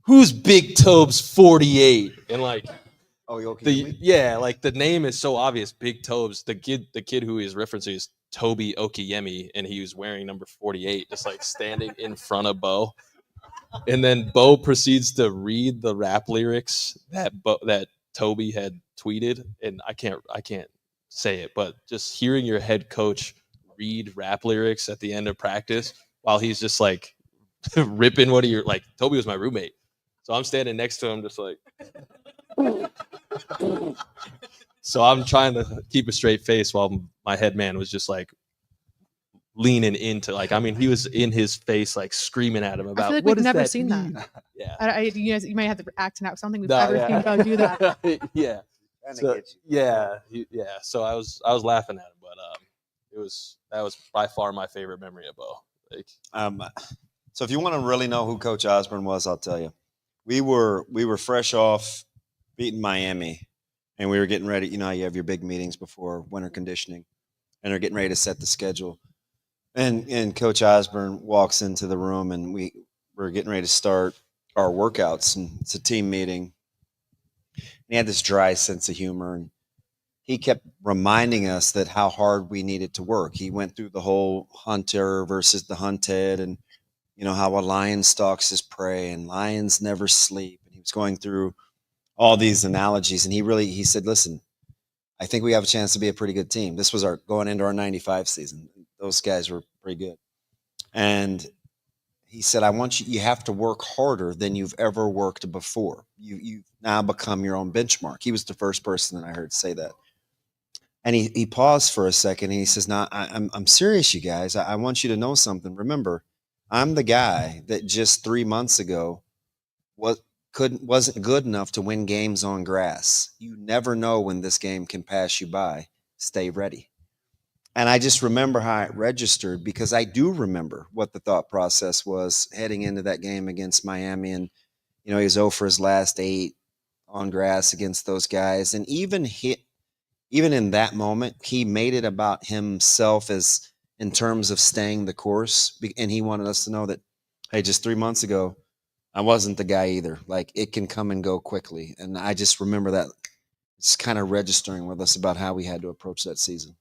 who's Big Tobe's 48?" And like, like the name is so obvious. Big Tobe's the kid who he's referencing is Toby Okiyemi, and he was wearing number 48, just like standing in front of Bo. And then Bo proceeds to read the rap lyrics that Toby had tweeted, and I can't say it, but just hearing your head coach read rap lyrics at the end of practice while he's just like ripping what he like. Toby was my roommate, so I'm standing next to him, just like. So I'm trying to keep a straight face while my head man was just like leaning into, like, I mean, he was in his face, like screaming at him about. I feel like what we've never that seen mean? that. Yeah, you might have to act out something we've never seen Doug do that. Yeah, so, yeah. So I was laughing at him, but that was by far my favorite memory of Bo. Like, so if you want to really know who Coach Osborne was, I'll tell you. We were fresh off beating Miami, and we were getting ready. You know how you have your big meetings before winter conditioning, and they're getting ready to set the schedule. And Coach Osborne walks into the room, and we're getting ready to start our workouts, and it's a team meeting. And he had this dry sense of humor, and he kept reminding us that how hard we needed to work. He went through the whole hunter versus the hunted, and you know how a lion stalks his prey, and lions never sleep. And he was going through all these analogies, and he said, "Listen, I think we have a chance to be a pretty good team." This was going into our 95 season. Those guys were pretty good. And he said, you have to work harder than you've ever worked before. You've now become your own benchmark. He was the first person that I heard say that. And he paused for a second, and he says, "No, I'm serious, you guys. I want you to know something. Remember, I'm the guy that just 3 months ago wasn't good enough to win games on grass. You never know when this game can pass you by. Stay ready." And I just remember how it registered, because I do remember what the thought process was heading into that game against Miami. And, you know, he was 0 for his last 8 on grass against those guys. And even in that moment, he made it about himself as in terms of staying the course. And he wanted us to know that, hey, just 3 months ago, I wasn't the guy either. Like, it can come and go quickly. And I just remember that it's kind of registering with us about how we had to approach that season.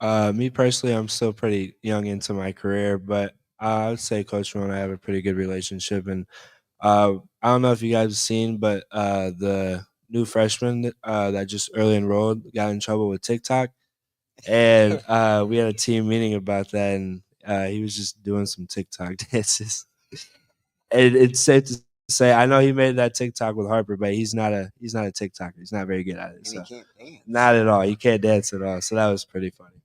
Me personally, I'm still pretty young into my career, but I would say Coach Ron and I have a pretty good relationship. And I don't know if you guys have seen, but the new freshman that just early enrolled got in trouble with TikTok. And we had a team meeting about that, and he was just doing some TikTok dances. And it's safe to say, I know he made that TikTok with Harper, but he's not a TikToker. He's not very good at it. So. He can't dance. Not at all. He can't dance at all. So that was pretty funny.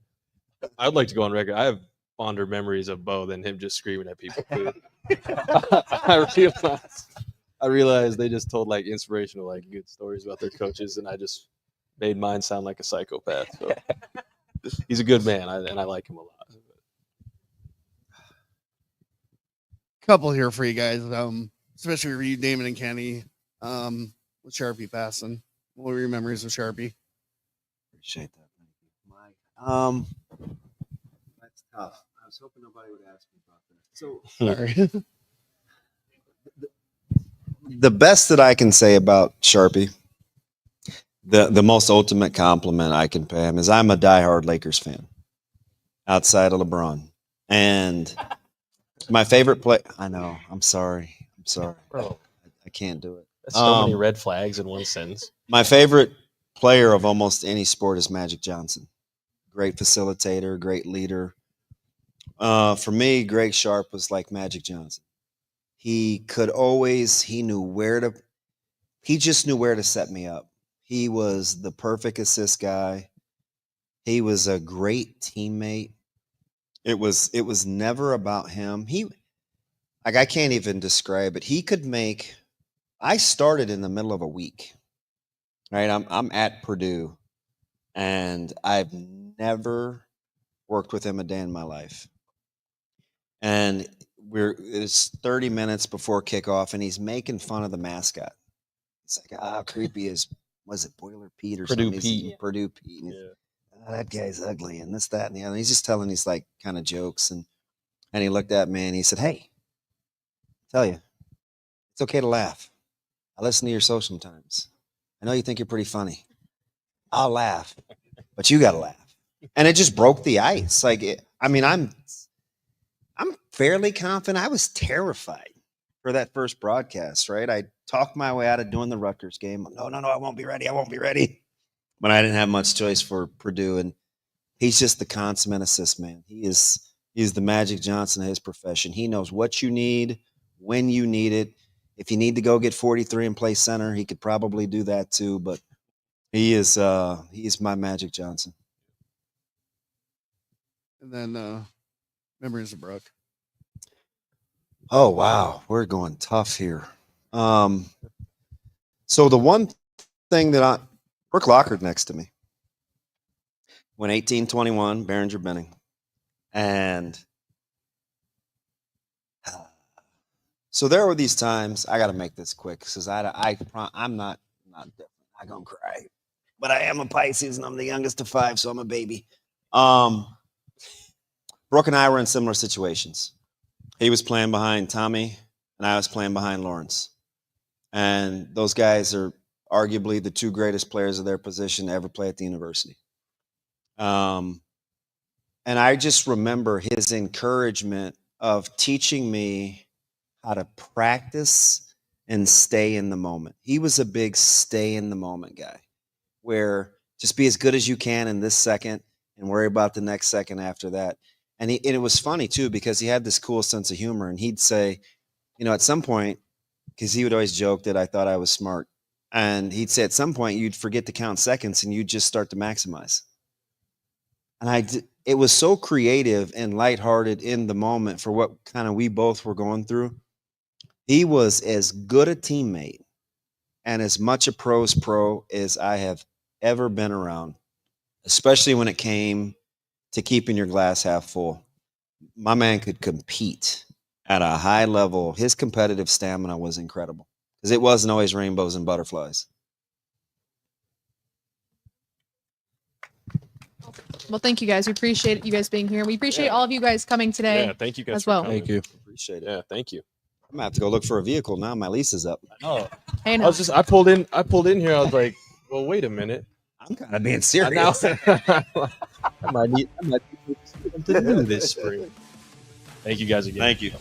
I'd like to go on record. I have fonder memories of Bo than him just screaming at people. I realized they just told like inspirational, like good stories about their coaches, and I just made mine sound like a psychopath. So he's a good man, and I like him a lot. Couple here for you guys, especially for you, Damon and Kenny, with Sharpie passing. What were your memories of Sharpie? Appreciate that. Thank you. That's tough. I was hoping nobody would ask me about that. So Sorry. the best that I can say about Sharpie, the most ultimate compliment I can pay him is I'm a diehard Lakers fan outside of LeBron. And my favorite play. I know. I'm sorry. Bro, I can't do it. that's so many red flags in one sentence. My favorite player of almost any sport is Magic Johnson. Great facilitator, great leader. For me, Greg Sharp was like Magic Johnson. He just knew where to set me up. He was the perfect assist guy. He was a great teammate. It was never about him. I can't even describe it. I started in the middle of a week. Right? I'm at Purdue, and I've never worked with him a day in my life. And it's 30 minutes before kickoff, and he's making fun of the mascot. It's like, how creepy was it Boiler Pete or Purdue something? Pete. Purdue Pete. Yeah. That guy's ugly and this, that, and the other. And he's just telling these like kind of jokes. And he looked at me and he said, hey, I tell you, it's okay to laugh. I listen to your show sometimes. I know you think you're pretty funny. I'll laugh, but you got to laugh. And it just broke the ice. I'm fairly confident. I was terrified for that first broadcast, right? I talked my way out of doing the Rutgers game. No, I won't be ready. But I didn't have much choice for Purdue, and he's just the consummate assist man. He's the Magic Johnson of his profession. He knows what you need, when you need it. If you need to go get 43 and play center, he could probably do that too. But he's my Magic Johnson. And then memories of Brooke. Oh wow, we're going tough here. So the one thing that Brooke Lockard next to me. Went 18-21, Behringer Benning. And so there were these times, I got to make this quick because I'm not different. I'm going to cry. But I am a Pisces and I'm the youngest of 5, so I'm a baby. Brooke and I were in similar situations. He was playing behind Tommy and I was playing behind Lawrence. And those guys are arguably the 2 greatest players of their position to ever play at the university. And I just remember his encouragement of teaching me how to practice and stay in the moment. He was a big stay in the moment guy, where just be as good as you can in this second and worry about the next second after that. And it was funny too, because he had this cool sense of humor, and he'd say, at some point, because he would always joke that I thought I was smart. And he'd say at some point you'd forget to count seconds and you'd just start to maximize. And it was so creative and lighthearted in the moment for what kind of we both were going through. He was as good a teammate and as much a pro's pro as I have ever been around, especially when it came to keeping your glass half full. My man could compete at a high level. His competitive stamina was incredible because it wasn't always rainbows and butterflies. Well, thank you guys. We appreciate you guys being here. We appreciate all of you guys coming today. Yeah, thank you guys as well. for coming. Thank you. Appreciate it. Yeah, thank you. I'm gonna have to go look for a vehicle now. My lease is up. Oh, Hey, no. I pulled in here. I was like, well, wait a minute. I'm kind of being serious. I might need something to do this spring. Thank you guys again. Thank you.